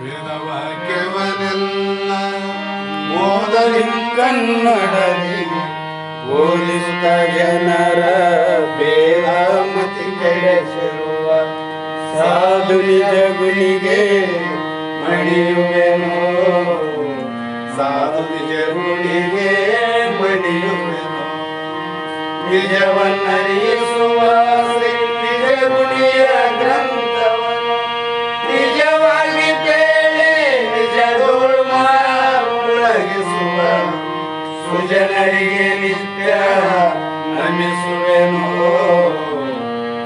ವೇದವಾಕ್ಯವನೆಲ್ಲ ಓದಲಿಂಗನ್ನಡದಿ ಓದಿಸುತ್ತ ಜನರ ಬೇದ ಮತಿ ಕೆಡಿಸಿರುವ ಸಾಧು ನಿಜ ಗುಣಿಗೆ ಮಣಿಯುವೆನೋ, ಸಾಧು ನಿಜ ಗುಣಿಗೆ ಮಣಿಯುವೆನೋ. ನಿಜವನ್ನರಿಯಿಸುವ ಶ್ರೀ ನಿಜ ಗುಣಿಯ ಗ್ರಂಥವನ್ನು ನಿಜವಾಗಿ ಕೇಳಿ ನಿಜದೋಳು ಒಳಗಿಸುವ ಸುಜನರಿಗೆ ನಿತ್ಯ ನಮಿಸುವೆನೋ,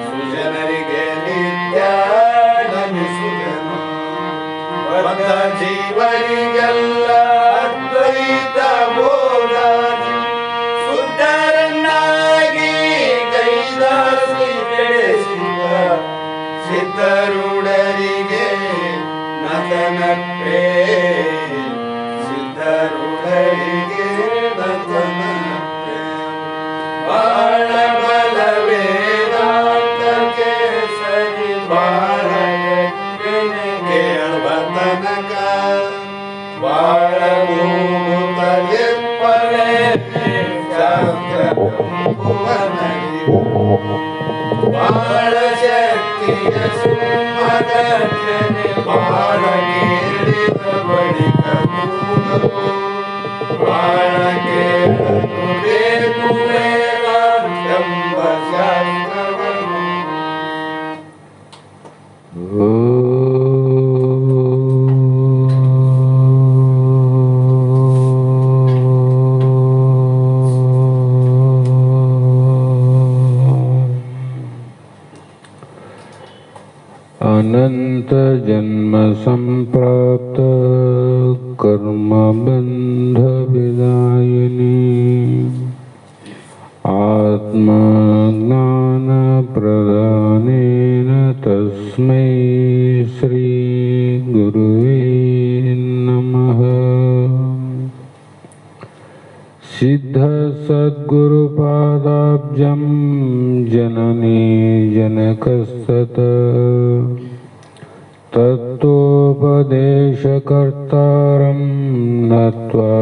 ಸುಜನರಿಗೆ ನಿತ್ಯ ನಮಿಸುವೆನೋ. ಬದ್ಧ ಜೀವರಿಗೆಲ್ಲ ಅದ್ವೈತ ಬೋಧ ಶುದ್ಧರನ್ನಾಗಿ ಕೈದ ಶ್ರೀ ಬೆಳೆಸಿದ ಸಿದ್ಧರೂಢರಿಗೆ ನತನಪ್ಪೆ, ಸಿದ್ಧರೂಢರಿಗೆ ನತನಪ್ಪೆ. ಬಾಳ ಬಲವೇ ವೇದಾಂತಕ್ಕೆ ಸರಿ ಬಾಳ ಕೇಳುವ ತನಕ ಬಾಳ ಮೂತಲಿಪ್ಪಲೆ ಬಾಳ ಶಕ್ತಿಯ ಸಿಂಹಗರ್ಜನೆ ಬಾಳ ಕೇಳಿದ ಬಳಿಕ ಬಾಳ ಕೇಳಲು ಬೇಕು ವೇದಾಂತೆಂಬ ಶಾಸ್ತ್ರವನ್ನು. अनंत जन्म संप्राप्त कर्म बंध विदायिनी आत्मा ज्ञान प्रदानेन तस्मै श्री गुरुवे नमः. सिद्ध सद्गुरुपादाब्जं जननी जनकस्तत तत्त्वोपदेशकर्तारं नत्वा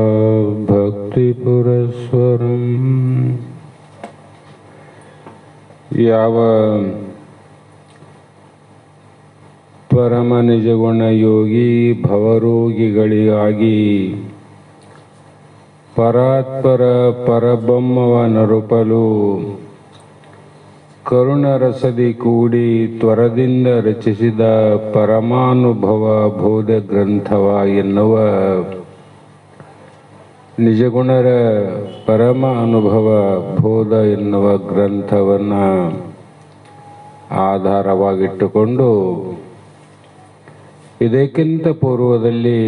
भक्तिपुरस्सरम्. ಯಾವ ಪರಮ ನಿಜಗುಣ ಯೋಗಿ ಭವರೋಗಿಗಳಿಗಾಗಿ ಪರಾತ್ಪರ ಪರಬ್ರಹ್ಮವ ನರುಪಲು ಕರುಣರಸದಿ ಕೂಡಿ ತ್ವರದಿಂದ ರಚಿಸಿದ ಪರಮಾನುಭವ ಬೋಧ ಗ್ರಂಥವ ಎನ್ನುವ ನಿಜಗುಣರ ಪರಮ ಅನುಭವ ಬೋಧ ಎನ್ನುವ ಗ್ರಂಥವನ್ನು ಆಧಾರವಾಗಿಟ್ಟುಕೊಂಡು ಇದಕ್ಕಿಂತ ಪೂರ್ವದಲ್ಲಿ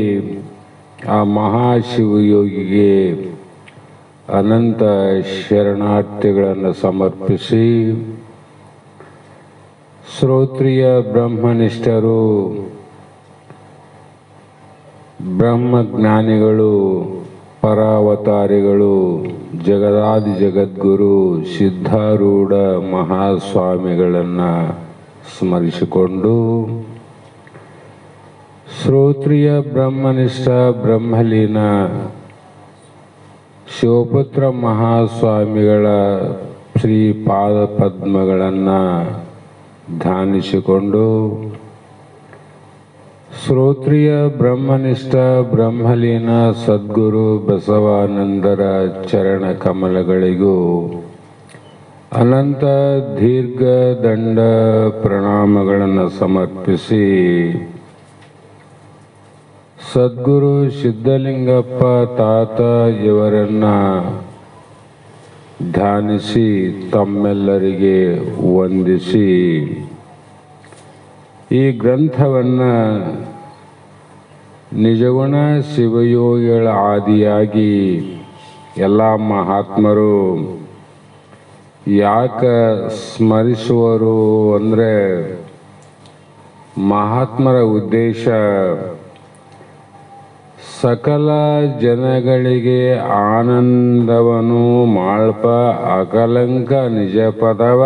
ಆ ಮಹಾಶಿವಯೋಗಿಗೆ ಅನಂತ ಶರಣಾರ್ಥಿಗಳನ್ನು ಸಮರ್ಪಿಸಿ ಶ್ರೋತ್ರಿಯ ಬ್ರಹ್ಮನಿಷ್ಠರು ಬ್ರಹ್ಮಜ್ಞಾನಿಗಳು ಪರಾವತಾರಿಗಳು ಜಗದಾದಿ ಜಗದ್ಗುರು ಸಿದ್ಧಾರೂಢ ಮಹಾಸ್ವಾಮಿಗಳನ್ನು ಸ್ಮರಿಸಿಕೊಂಡು ಶ್ರೋತ್ರಿಯ ಬ್ರಹ್ಮನಿಷ್ಠ ಬ್ರಹ್ಮಲೀನ ಶಿವಪುತ್ರ ಮಹಾಸ್ವಾಮಿಗಳ ಶ್ರೀಪಾದ ಪದ್ಮಗಳನ್ನು ಧ್ಯಾನಿಸಿಕೊಂಡು ಶ್ರೋತ್ರಿಯ ಬ್ರಹ್ಮನಿಷ್ಠ ಬ್ರಹ್ಮಲೀನ ಸದ್ಗುರು ಬಸವಾನಂದರ ಚರಣ ಕಮಲಗಳಿಗೂ ಅನಂತ ದೀರ್ಘ ದಂಡ ಪ್ರಣಾಮಗಳನ್ನು ಸಮರ್ಪಿಸಿ ಸದ್ಗುರು ಸಿದ್ಧಲಿಂಗಪ್ಪ ತಾತ ಇವರನ್ನ ಧ್ಯಾನಿಸಿ ತಮ್ಮೆಲ್ಲರಿಗೆ ವಂದಿಸಿ ಈ ಗ್ರಂಥವನ್ನು ನಿಜಗುಣ ಶಿವಯೋಗಿಗಳ ಆದಿಯಾಗಿ ಎಲ್ಲ ಮಹಾತ್ಮರು ಯಾಕೆ ಸ್ಮರಿಸುವರು ಅಂದರೆ ಮಹಾತ್ಮರ ಉದ್ದೇಶ ಸಕಲ ಜನಗಳಿಗೆ ಆನಂದವನು ಮಾಳ್ಪ ಅಕಲಂಕ ನಿಜ ಪದವ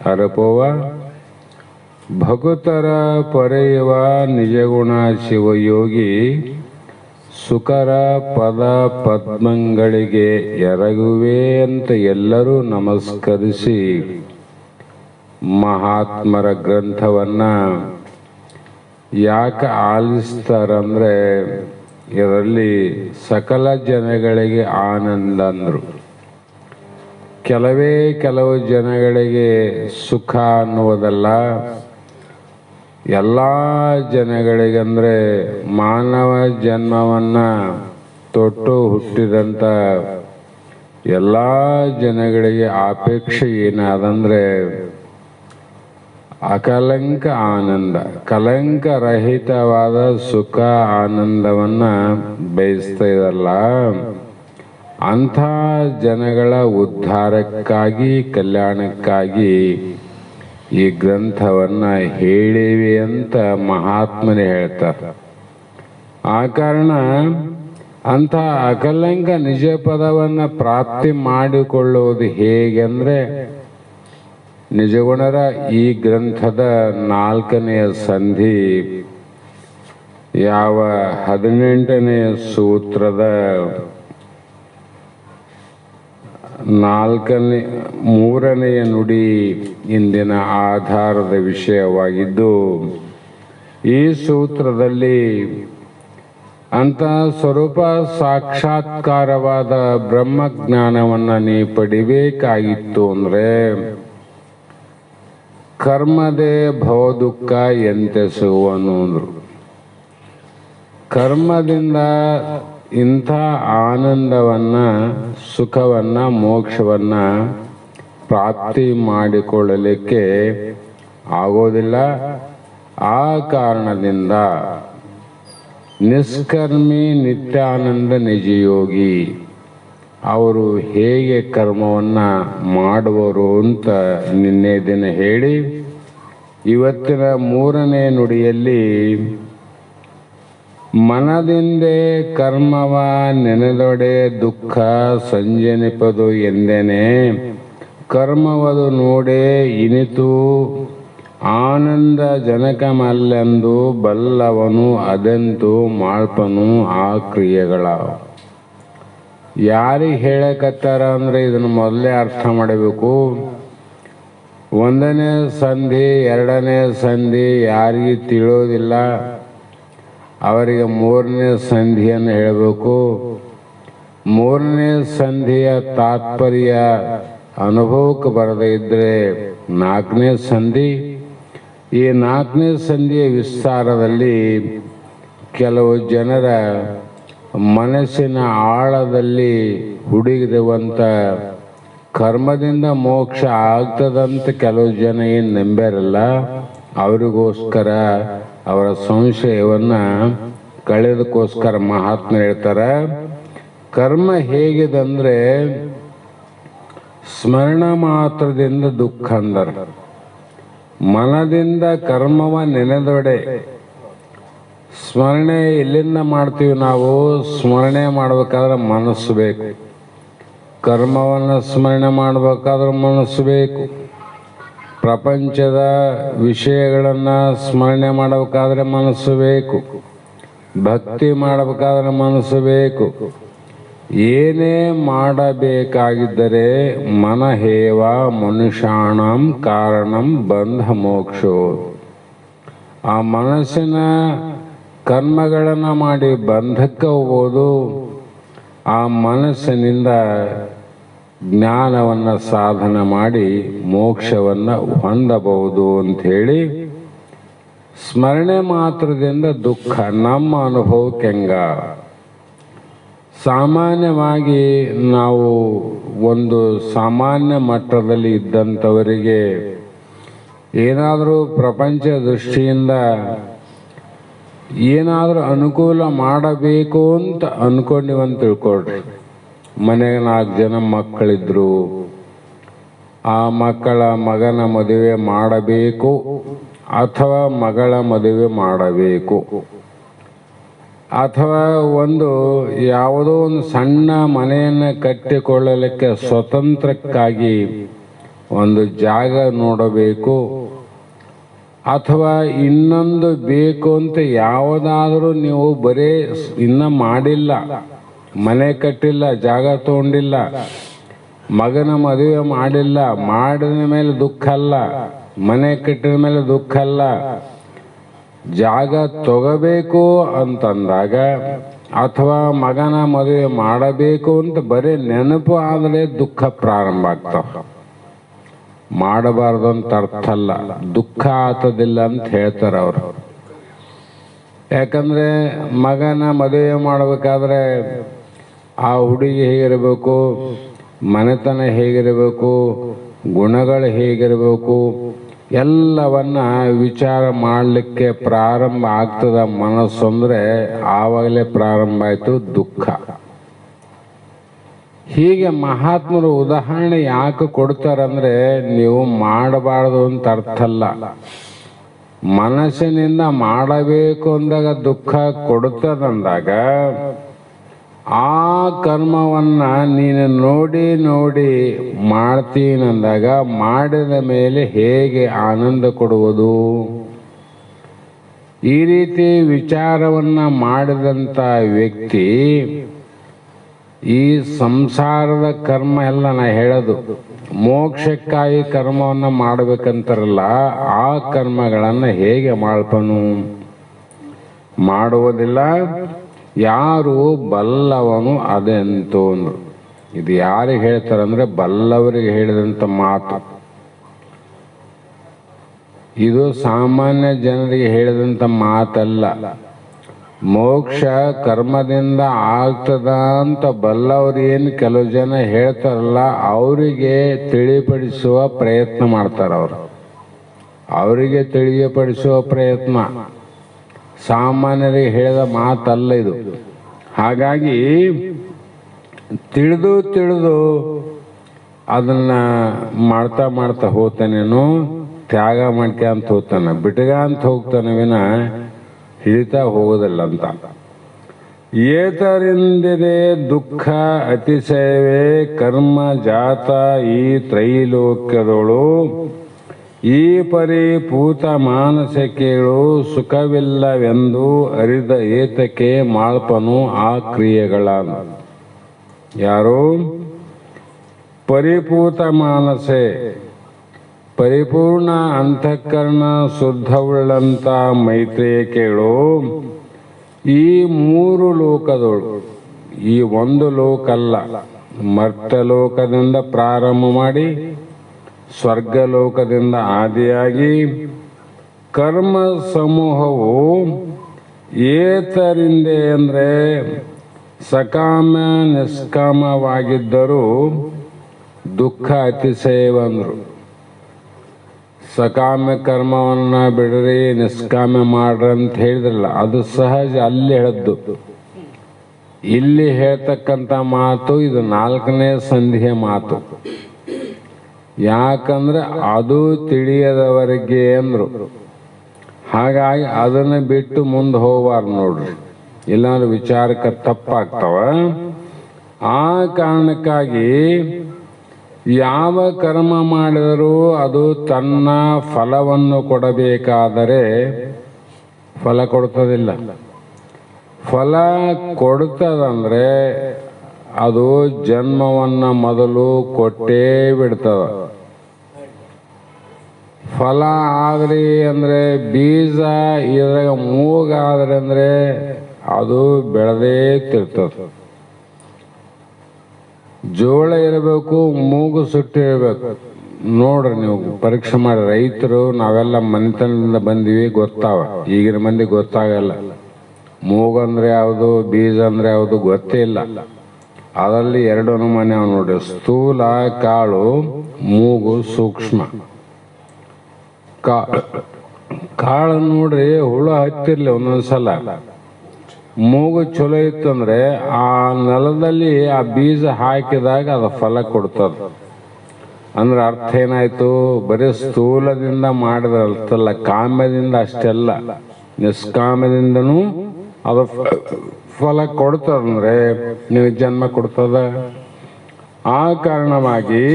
ಹರಪುವ ಭಕುತರ ಪೊರೆಯುವ ನಿಜಗುಣ ಶಿವಯೋಗಿ ಸುಕರ ಪದ ಪದ್ಮಗಳಿಗೆ ಎರಗುವೆ ಅಂತ ಎಲ್ಲರೂ ನಮಸ್ಕರಿಸಿ ಮಹಾತ್ಮರ ಗ್ರಂಥವನ್ನ ಯಾಕೆ ಆಲಿಸ್ತಾರಂದ್ರೆ ಇದರಲ್ಲಿ ಸಕಲ ಜನಗಳಿಗೆ ಆನಂದ ಅಂದರು. ಕೆಲವು ಜನಗಳಿಗೆ ಸುಖ ಅನ್ನುವುದಲ್ಲ, ಎಲ್ಲ ಜನಗಳಿಗೆ ಅಂದರೆ ಮಾನವ ಜನ್ಮವನ್ನ ತೊಟ್ಟು ಹುಟ್ಟಿದಂಥ ಎಲ್ಲ ಜನಗಳಿಗೆ ಅಪೇಕ್ಷೆ ಏನಾದಂದ್ರೆ ಅಕಲಂಕ ಆನಂದ, ಕಲಂಕರಹಿತವಾದ ಸುಖ ಆನಂದವನ್ನ ಬಯಸ್ತಾ ಇದಲ್ಲ. ಅಂಥ ಜನಗಳ ಉದ್ಧಾರಕ್ಕಾಗಿ ಕಲ್ಯಾಣಕ್ಕಾಗಿ ಈ ಗ್ರಂಥವನ್ನ ಹೇಳಿವೆ ಅಂತ ಮಹಾತ್ಮನೇ ಹೇಳ್ತಾರೆ. ಆ ಕಾರಣ ಅಂಥ ಅಕಲಂಕ ನಿಜ ಪದವನ್ನ ಪ್ರಾಪ್ತಿ ಮಾಡಿಕೊಳ್ಳುವುದು ಹೇಗೆಂದ್ರೆ ನಿಜಗುಣರ ಈ ಗ್ರಂಥದ 4ನೆಯ ಸಂಧಿ ಯಾವ 18ನೆಯ ಸೂತ್ರದ 3ನೆಯ ನುಡಿ ಇಂದಿನ ಆಧಾರದ ವಿಷಯವಾಗಿದ್ದು, ಈ ಸೂತ್ರದಲ್ಲಿ ಅಂತ ಸ್ವರೂಪ ಸಾಕ್ಷಾತ್ಕಾರವಾದ ಬ್ರಹ್ಮಜ್ಞಾನವನ್ನ ನೀ ಪಡಿಬೇಕಾಗಿತ್ತು ಅಂದ್ರೆ ಕರ್ಮದೇ ಭವದುಃಖ ಎಂತೆಸುವನು. ಕರ್ಮದಿಂದ ಇಂಥ ಆನಂದವನ್ನ, ಸುಖವನ್ನ, ಮೋಕ್ಷವನ್ನ ಪ್ರಾಪ್ತಿ ಮಾಡಿಕೊಳ್ಳಲಿಕ್ಕೆ ಆಗೋದಿಲ್ಲ. ಆ ಕಾರಣದಿಂದ ನಿಷ್ಕರ್ಮಿ ನಿತ್ಯಾನಂದ ನಿಜಯೋಗಿ ಅವರು ಹೇಗೆ ಕರ್ಮವನ್ನ ಮಾಡುವರು ಅಂತ ನಿನ್ನೆ ದಿನ ಹೇಳಿ, ಇವತ್ತಿನ 3ನೇ ನುಡಿಯಲ್ಲಿ ಮನದಿಂದೇ ಕರ್ಮವ ನೆನೆದೊಡೆ ದುಃಖ ಸಂಜನಿಪದು ಎಂದೇನೆ ಕರ್ಮವದು ನೋಡೆ ಇನಿತು ಆನಂದ ಜನಕಮಲ್ಲೆಂದು ಬಲ್ಲವನು ಅದೆಂತು ಮಾಳ್ಪನು ಆ ಕ್ರಿಯೆಗಳ. ಯಾರಿಗೆ ಹೇಳಕತ್ತಾರ ಅಂದ್ರೆ ಇದನ್ನು ಮೊದಲೇ ಅರ್ಥ ಮಾಡಬೇಕು. 1ನೇ ಸಂಧಿ 2ನೇ ಸಂಧಿ ಯಾರಿಗೆ ತಿಳಿಯೋದಿಲ್ಲ ಅವರಿಗೆ 3ನೇ ಸಂಧಿಯನ್ನು ಹೇಳಬೇಕು. 3ನೇ ಸಂಧಿಯ ತಾತ್ಪರ್ಯ ಅನುಭವಕ್ಕೆ ಬರದೇ ಇದ್ರೆ 4ನೇ ಸಂಧಿ, ಈ 4ನೇ ಸಂಧಿಯ ವಿಸ್ತಾರದಲ್ಲಿ ಕೆಲವು ಜನರ ಮನಸ್ಸಿನ ಆಳದಲ್ಲಿ ಹುಡುಗಿರುವಂತ ಕರ್ಮದಿಂದ ಮೋಕ್ಷ ಆಗ್ತದಂತ ಕೆಲವು ಜನ ಏನು ನಂಬ್ಯಾರಲ್ಲ, ಅವರಿಗೋಸ್ಕರ ಅವರ ಸಂಶಯವನ್ನ ಕಳೆದಕ್ಕೋಸ್ಕರ ಮಹಾತ್ಮ ಹೇಳ್ತಾರ. ಕರ್ಮ ಹೇಗಿದಂದ್ರೆ ಸ್ಮರಣ ಮಾತ್ರದಿಂದ ದುಃಖ ಅಂದರ. ಮನದಿಂದ ಕರ್ಮವ ನೆನೆದೊಡೆ. ಸ್ಮರಣೆ ಎಲ್ಲಿಂದ ಮಾಡ್ತೀವಿ ನಾವು? ಸ್ಮರಣೆ ಮಾಡ್ಬೇಕಾದ್ರೆ ಮನಸ್ಸು ಬೇಕು. ಕರ್ಮವನ್ನು ಸ್ಮರಣೆ ಮಾಡ್ಬೇಕಾದ್ರೆ ಮನಸ್ಸು ಬೇಕು. ಪ್ರಪಂಚದ ವಿಷಯಗಳನ್ನು ಸ್ಮರಣೆ ಮಾಡಬೇಕಾದ್ರೆ ಮನಸ್ಸು ಬೇಕು. ಭಕ್ತಿ ಮಾಡಬೇಕಾದ್ರೆ ಮನಸ್ಸು ಬೇಕು. ಏನೇ ಮಾಡಬೇಕಾಗಿದ್ದರೆ ಮನಹೇವ ಮನುಷ್ಯಾಣಂ ಕಾರಣಂ ಬಂಧ ಮೋಕ್ಷೋ. ಆ ಮನಸ್ಸಿನ ಕರ್ಮಗಳನ್ನು ಮಾಡಿ ಬಂಧಕ್ಕೆ ಹೋಗೋದು, ಆ ಮನಸ್ಸಿನಿಂದ ಜ್ಞಾನವನ್ನು ಸಾಧನ ಮಾಡಿ ಮೋಕ್ಷವನ್ನು ಹೊಂದಬಹುದು ಅಂಥೇಳಿ ಸ್ಮರಣೆ ಮಾತ್ರದಿಂದ ದುಃಖ ನಮ್ಮ ಅನುಭವಕ್ಕೆ ಹೆಂಗ. ಸಾಮಾನ್ಯವಾಗಿ ನಾವು ಒಂದು ಸಾಮಾನ್ಯ ಮಟ್ಟದಲ್ಲಿ ಇದ್ದಂಥವರಿಗೆ ಏನಾದರೂ ಪ್ರಪಂಚ ದೃಷ್ಟಿಯಿಂದ ಏನಾದರೂ ಅನುಕೂಲ ಮಾಡಬೇಕು ಅಂತ ಅನ್ಕೊಂಡಿವಂತ ತಿಳ್ಕೊಳ್ರಿ. ಮನೆಗೆ 4 ಜನ ಮಕ್ಕಳಿದ್ರು, ಆ ಮಗನ ಮದುವೆ ಮಾಡಬೇಕು ಅಥವಾ ಮಗಳ ಮದುವೆ ಮಾಡಬೇಕು, ಅಥವಾ ಯಾವುದೋ ಒಂದು ಸಣ್ಣ ಮನೆಯನ್ನು ಕಟ್ಟಿಕೊಳ್ಳಲಿಕ್ಕೆ ಸ್ವತಂತ್ರಕ್ಕಾಗಿ ಒಂದು ಜಾಗ ನೋಡಬೇಕು, ಅಥವಾ ಇನ್ನೊಂದು ಬೇಕು ಅಂತ ಯಾವುದಾದ್ರೂ ನೀವು ಬರೀ ಇನ್ನ ಮಾಡಿಲ್ಲ, ಮನೆ ಕಟ್ಟಿಲ್ಲ, ಜಾಗ ತಗೊಂಡಿಲ್ಲ, ಮಗನ ಮದುವೆ ಮಾಡಿಲ್ಲ, ಮಾಡಿದ ಮೇಲೆ ದುಃಖ ಅಲ್ಲ, ಮನೆ ಕಟ್ಟಿದ ಮೇಲೆ ದುಃಖ ಅಲ್ಲ, ಜಾಗ ತಗೋಬೇಕು ಅಂತಂದಾಗ ಅಥವಾ ಮಗನ ಮದುವೆ ಮಾಡಬೇಕು ಅಂತ ಬರೀ ನೆನಪು ಆದರೆ ದುಃಖ ಪ್ರಾರಂಭ ಆಗ್ತಾವ. ಮಾಡಬಾರ್ದು ಅಂತ ಅರ್ಥ ಅಲ್ಲ, ದುಃಖ ಆತದಿಲ್ಲ ಅಂತ ಹೇಳ್ತಾರೆ ಅವರು. ಯಾಕಂದ್ರೆ ಮಗನ ಮದುವೆ ಮಾಡಬೇಕಾದ್ರೆ ಆ ಹುಡುಗಿ ಹೇಗಿರಬೇಕು, ಮನೆತನ ಹೇಗಿರಬೇಕು, ಗುಣಗಳು ಹೇಗಿರಬೇಕು ಎಲ್ಲವನ್ನ ವಿಚಾರ ಮಾಡಲಿಕ್ಕೆ ಪ್ರಾರಂಭ ಆಗ್ತದ ಮನಸ್ಸು. ಅಂದ್ರೆ ಆವಾಗಲೇ ಪ್ರಾರಂಭ ಆಯ್ತು ದುಃಖ. ಹೀಗೆ ಮಹಾತ್ಮರು ಉದಾಹರಣೆ ಯಾಕೆ ಕೊಡ್ತಾರಂದ್ರೆ ನೀವು ಮಾಡಬಾರ್ದು ಅಂತ ಅರ್ಥ ಅಲ್ಲ, ಮನಸ್ಸಿನಿಂದ ಮಾಡಬೇಕು ಅಂದಾಗ ದುಃಖ ಕೊಡುತ್ತದಂದಾಗ ಆ ಕರ್ಮವನ್ನ ನೀನು ನೋಡಿ ನೋಡಿ ಮಾಡ್ತೀನಂದಾಗ ಮಾಡಿದ ಮೇಲೆ ಹೇಗೆ ಆನಂದ ಕೊಡುವುದು? ಈ ರೀತಿ ವಿಚಾರವನ್ನ ಮಾಡಿದಂತ ವ್ಯಕ್ತಿ ಈ ಸಂಸಾರದ ಕರ್ಮ ಎಲ್ಲ ನಾ ಹೇಳೋದು ಮೋಕ್ಷಕ್ಕಾಗಿ ಕರ್ಮವನ್ನ ಮಾಡಬೇಕಂತಾರಲ್ಲ, ಆ ಕರ್ಮಗಳನ್ನ ಹೇಗೆ ಮಾಡ್ಪನು? ಮಾಡುವುದಿಲ್ಲ. ಯಾರು ಬಲ್ಲವನು ಅದೆಂತೋ ಅಂದ್ರು. ಇದು ಯಾರಿಗೆ ಹೇಳ್ತಾರಂದ್ರೆ ಬಲ್ಲವರಿಗೆ ಹೇಳಿದಂತ ಮಾತು. ಇದು ಸಾಮಾನ್ಯ ಜನರಿಗೆ ಹೇಳಿದಂತ ಮಾತಲ್ಲ. ಮೋಕ್ಷ ಕರ್ಮದಿಂದ ಆಗ್ತದ ಅಂತ ಬಲ್ಲವ್ರು ಏನು ಕೆಲವು ಜನ ಹೇಳ್ತಾರಲ್ಲ, ಅವರಿಗೆ ತಿಳಿಪಡಿಸುವ ಪ್ರಯತ್ನ ಮಾಡ್ತಾರೆ. ಅವರಿಗೆ ತಿಳಿಯಪಡಿಸುವ ಪ್ರಯತ್ನ, ಸಾಮಾನ್ಯರಿಗೆ ಹೇಳಿದ ಮಾತಲ್ಲ ಇದು. ಹಾಗಾಗಿ ತಿಳಿದು ಅದನ್ನ ಮಾಡ್ತಾ ಮಾಡ್ತಾ ಹೋಗ್ತಾನೇನು, ತ್ಯಾಗ ಮಾಡ್ಕೊಂತ ಹೋಗ್ತಾನೆ, ಬಿಟ್ಗ ಅಂತ ಹೋಗ್ತಾನೆ ವಿನ ಹಿಡಿತಾ ಹೋಗೋದಿಲ್ಲ ಅಂತ. ಏತರಿಂದಿದೆ ದುಃಖ ಅತಿಶಯವೇ ಕರ್ಮ ಜಾತ ಈ ತ್ರೈಲೋಕ್ಯದೊಳು, ಈ ಪರಿಪೂತ ಮಾನಸ ಕೇಳು ಸುಖವಿಲ್ಲವೆಂದು ಅರಿದ ಏತಕ್ಕೆ ಮಾಳ್ಪನು ಆ ಕ್ರಿಯೆಗಳ. ಯಾರು? ಪರಿಪೂತ ಮಾನಸೆ, ಪರಿಪೂರ್ಣ ಅಂತಃಕರಣ ಶುದ್ಧವುಳ್ಳಂತ ಮೈತ್ರಿಯ ಕೇಳು. ಈ ಮೂರು ಲೋಕದೊಳು, ಈ ಒಂದು ಲೋಕ ಅಲ್ಲ, ಮರ್ತ್ಯಲೋಕದಿಂದ ಪ್ರಾರಂಭ ಮಾಡಿ ಸ್ವರ್ಗಲೋಕದಿಂದ ಆದಿಯಾಗಿ ಕರ್ಮ ಸಮೂಹವು ಏತರಿಂದೆ ಅಂದ್ರೆ ಸಕಾಮ ನಿಷ್ಕಾಮವಾಗಿದ್ದರೂ ದುಃಖ ಅತಿಶಯವಂದ್ರು. ಸಕಾಮ ಕರ್ಮವನ್ನ ಬಿಡ್ರಿ, ನಿಷ್ಕಾಮ ಮಾಡ್ರಿ ಅಂತ ಹೇಳಿದ್ರಲ್ಲ, ಅದು ಸಹಜ ಅಲ್ಲಿ ಹೇಳದ್ದು. ಇಲ್ಲಿ ಹೇಳ್ತಕ್ಕಂಥ ಮಾತು ಇದು 4ನೇ ಸಂಧಿಯ ಮಾತು. ಯಾಕಂದ್ರೆ ಅದು ತಿಳಿಯದವರಿಗೆ ಅಂದ್ರು. ಹಾಗಾಗಿ ಅದನ್ನ ಬಿಟ್ಟು ಮುಂದೆ ಹೋಗ್ಬಾರ್ದು ನೋಡ್ರಿ, ಇಲ್ಲಾಂದ್ರೆ ವಿಚಾರಕ್ಕೆ ತಪ್ಪಾಗ್ತಾವ. ಆ ಕಾರಣಕ್ಕಾಗಿ ಯಾವ ಕರ್ಮ ಮಾಡಿದರೂ ಅದು ತನ್ನ ಫಲವನ್ನು ಕೊಡಬೇಕಾದರೆ ಫಲ ಕೊಡ್ತದಿಲ್ಲ. ಫಲ ಕೊಡ್ತದಂದ್ರೆ ಅದು ಜನ್ಮವನ್ನ ಮೊದಲು ಕೊಟ್ಟೇ ಬಿಡ್ತದ. ಫಲ ಆದ್ರಿ ಅಂದ್ರೆ ಬೀಜ ಇದ್ರಾಗ ಮೂಗಾದ್ರಿ ಅಂದ್ರೆ ಅದು ಬೆಳೆದೇ ತಿರ್ತದ. ಜೋಳ ಇರಬೇಕು, ಮೂಗು ಸುಟ್ಟಿರಬೇಕು. ನೋಡ್ರಿ ನೀವು ಪರೀಕ್ಷೆ ಮಾಡಿ. ರೈತರು ನಾವೆಲ್ಲ ಮನೆತನದಿಂದ ಬಂದಿವಿ, ಗೊತ್ತಾವ. ಈಗಿನ ಮಂದಿ ಗೊತ್ತಾಗಲ್ಲ. ಮೂಗಂದ್ರೆ ಯಾವುದು, ಬೀಜ ಅಂದ್ರೆ ಯಾವುದು ಗೊತ್ತೇ ಇಲ್ಲ. ಅದರಲ್ಲಿ 2 ನಮೂನೆ ಅವ ನೋಡ್ರಿ, ಸ್ಥೂಲ ಕಾಳು, ಮೂಗು ಸೂಕ್ಷ್ಮ ಕಾಳು. ನೋಡ್ರಿ ಹುಳ ಹತ್ತಿರ್ಲಿ ಒಂದೊಂದ್ಸಲ, ಮೂಗು ಚಲೋ ಇತ್ತಂದ್ರೆ ಆ ನೆಲದಲ್ಲಿ ಆ ಬೀಜ ಹಾಕಿದಾಗ ಅದು ಫಲ ಕೊಡ್ತದ. ಅಂದ್ರೆ ಅರ್ಥ ಏನಾಯ್ತು? ಬರೀ ಸ್ಥೂಲದಿಂದ ಮಾಡಿದ್ರ ಅರ್ಥಲ್ಲ, ಕಾಮ್ಯದಿಂದ ಅಷ್ಟೆಲ್ಲ, ನಿಷ್ಕಾಮ್ಯದಿಂದನೂ ಅದು ಫಲ ಕೊಡ್ತದಂದ್ರೆ ನೀವು ಜನ್ಮ ಕೊಡ್ತದ. ಆ ಕಾರಣವಾಗಿ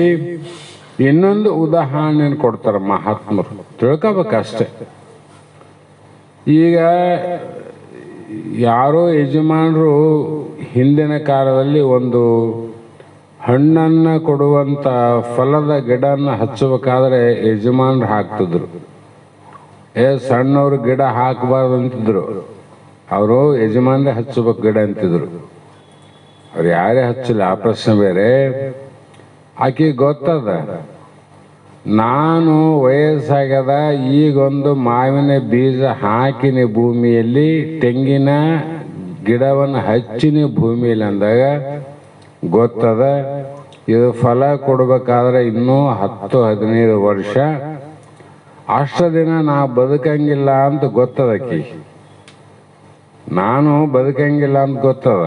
ಇನ್ನೊಂದು ಉದಾಹರಣೆ ಕೊಡ್ತಾರೆ ಮಹಾತ್ಮರು, ತಿಳ್ಕೋಬೇಕಷ್ಟೆ. ಈಗ ಯಾರೋ ಯಜಮಾನರು ಹಿಂದಿನ ಕಾಲದಲ್ಲಿ ಒಂದು ಹಣ್ಣನ್ನು ಕೊಡುವಂಥ ಫಲದ ಗಿಡನ ಹಚ್ಚಬೇಕಾದ್ರೆ ಯಜಮಾನರು ಹಾಕ್ತಿದ್ರು. ಸಣ್ಣವ್ರು ಗಿಡ ಹಾಕಬಾರ್ದು ಅಂತಿದ್ರು. ಅವರು ಯಜಮಾನರೇ ಹಚ್ಚಬೇಕು ಗಿಡ ಅಂತಿದ್ರು. ಅವ್ರು ಯಾರೇ ಹಚ್ಚಲಿ, ಆ ಪ್ರಶ್ನೆ ಬೇರೆ. ಆಕೆ ಗೊತ್ತದ, ನಾನು ವಯಸ್ಸಾಗ್ಯದ, ಈಗೊಂದು ಮಾವಿನ ಬೀಜ ಹಾಕಿನಿ ಭೂಮಿಯಲ್ಲಿ, ತೆಂಗಿನ ಗಿಡವನ್ನು ಹಚ್ಚಿನಿ ಭೂಮಿಯಲ್ಲಿ ಅಂದಾಗ ಗೊತ್ತದ ಇದು ಫಲ ಕೊಡಬೇಕಾದ್ರೆ ಇನ್ನೂ 10-15 ವರ್ಷ, ಅಷ್ಟು ದಿನ ನಾ ಬದುಕಂಗಿಲ್ಲ ಅಂತ ಗೊತ್ತದಕ್ಕಿ. ನಾನು ಬದುಕಂಗಿಲ್ಲ ಅಂತ ಗೊತ್ತದ.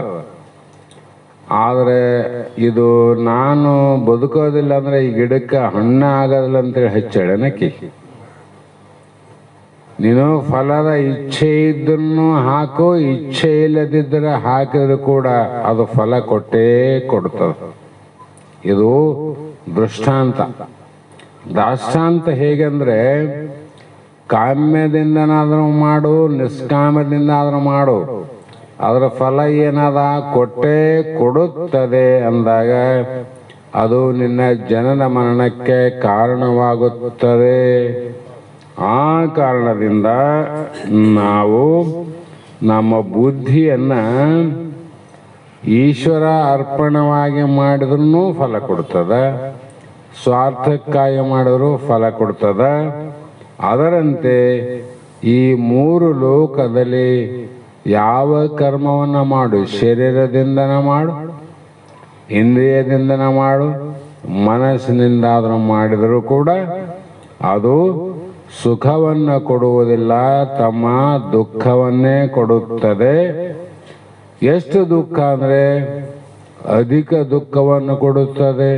ಆದರೆ ಇದು ನಾನು ಬದುಕೋದಿಲ್ಲ ಅಂದ್ರೆ ಈ ಗಿಡಕ್ಕೆ ಹಣ್ಣು ಆಗೋದಿಲ್ಲ ಅಂತೇಳಿ ಹಚ್ಚಾಳನಕ್ಕಿ. ನೀನು ಫಲದ ಇಚ್ಛೆ ಇದ್ದನ್ನು ಹಾಕು, ಇಚ್ಛೆ ಇಲ್ಲದಿದ್ದರೆ ಹಾಕಿದ್ರು ಕೂಡ ಅದು ಫಲ ಕೊಟ್ಟೇ ಕೊಡ್ತದೆ. ಇದು ದೃಷ್ಟಾಂತ. ದಾಷ್ಟಾಂತ ಹೇಗೆಂದ್ರೆ, ಕಾಮ್ಯದಿಂದನಾದರೂ ಮಾಡು, ನಿಷ್ಕಾಮ್ಯದಿಂದಾದರೂ ಮಾಡು, ಅದರ ಫಲ ಏನದ ಕೊಟ್ಟೇ ಕೊಡುತ್ತದೆ ಅಂದಾಗ ಅದು ನಿನ್ನ ಜನನ ಮರಣಕ್ಕೆ ಕಾರಣವಾಗುತ್ತದೆ. ಆ ಕಾರಣದಿಂದ ನಾವು ನಮ್ಮ ಬುದ್ಧಿಯನ್ನ ಈಶ್ವರ ಅರ್ಪಣವಾಗಿ ಮಾಡಿದ್ರೂ ಫಲ ಕೊಡ್ತದೆ, ಸ್ವಾರ್ಥಕ್ಕಾಗಿ ಮಾಡಿದ್ರು ಫಲ ಕೊಡ್ತದ. ಅದರಂತೆ ಈ 3 ಲೋಕದಲ್ಲಿ ಯಾವ ಕರ್ಮವನ್ನ ಮಾಡು, ಶರೀರದಿಂದನ ಮಾಡು, ಇಂದ್ರಿಯದಿಂದನ ಮಾಡು, ಮನಸ್ಸಿನಿಂದಾದರೂ ಮಾಡಿದರೂ ಕೂಡ ಅದು ಸುಖವನ್ನು ಕೊಡುವುದಿಲ್ಲ ತಮ್ಮ, ದುಃಖವನ್ನೇ ಕೊಡುತ್ತದೆ. ಎಷ್ಟು ದುಃಖ ಅಂದ್ರೆ ಅಧಿಕ ದುಃಖವನ್ನು ಕೊಡುತ್ತದೆ,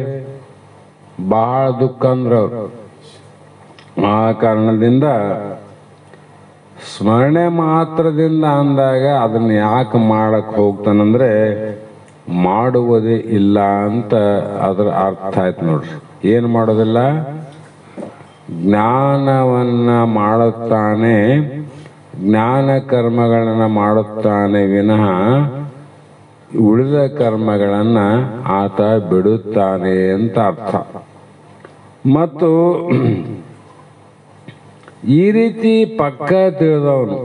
ಬಹಳ ದುಃಖ ಅಂದ್ರೆ. ಆ ಕಾರಣದಿಂದ ಸ್ಮರಣೆ ಮಾತ್ರದಿಂದ ಅಂದಾಗ ಅದನ್ನ ಯಾಕೆ ಮಾಡಕ್ ಹೋಗ್ತಾನಂದ್ರೆ ಮಾಡುವುದೇ ಇಲ್ಲ ಅಂತ ಅದರ ಅರ್ಥ ಆಯ್ತು ನೋಡ್ರಿ. ಏನು ಮಾಡೋದಿಲ್ಲ? ಜ್ಞಾನವನ್ನ ಮಾಡುತ್ತಾನೆ, ಜ್ಞಾನ ಕರ್ಮಗಳನ್ನ ಮಾಡುತ್ತಾನೆ ವಿನಃ ಉಳಿದ ಕರ್ಮಗಳನ್ನ ಆತ ಬಿಡುತ್ತಾನೆ ಅಂತ ಅರ್ಥ. ಮತ್ತು ಈ ರೀತಿ ಪಕ್ಕ ತಿಳಿದವನು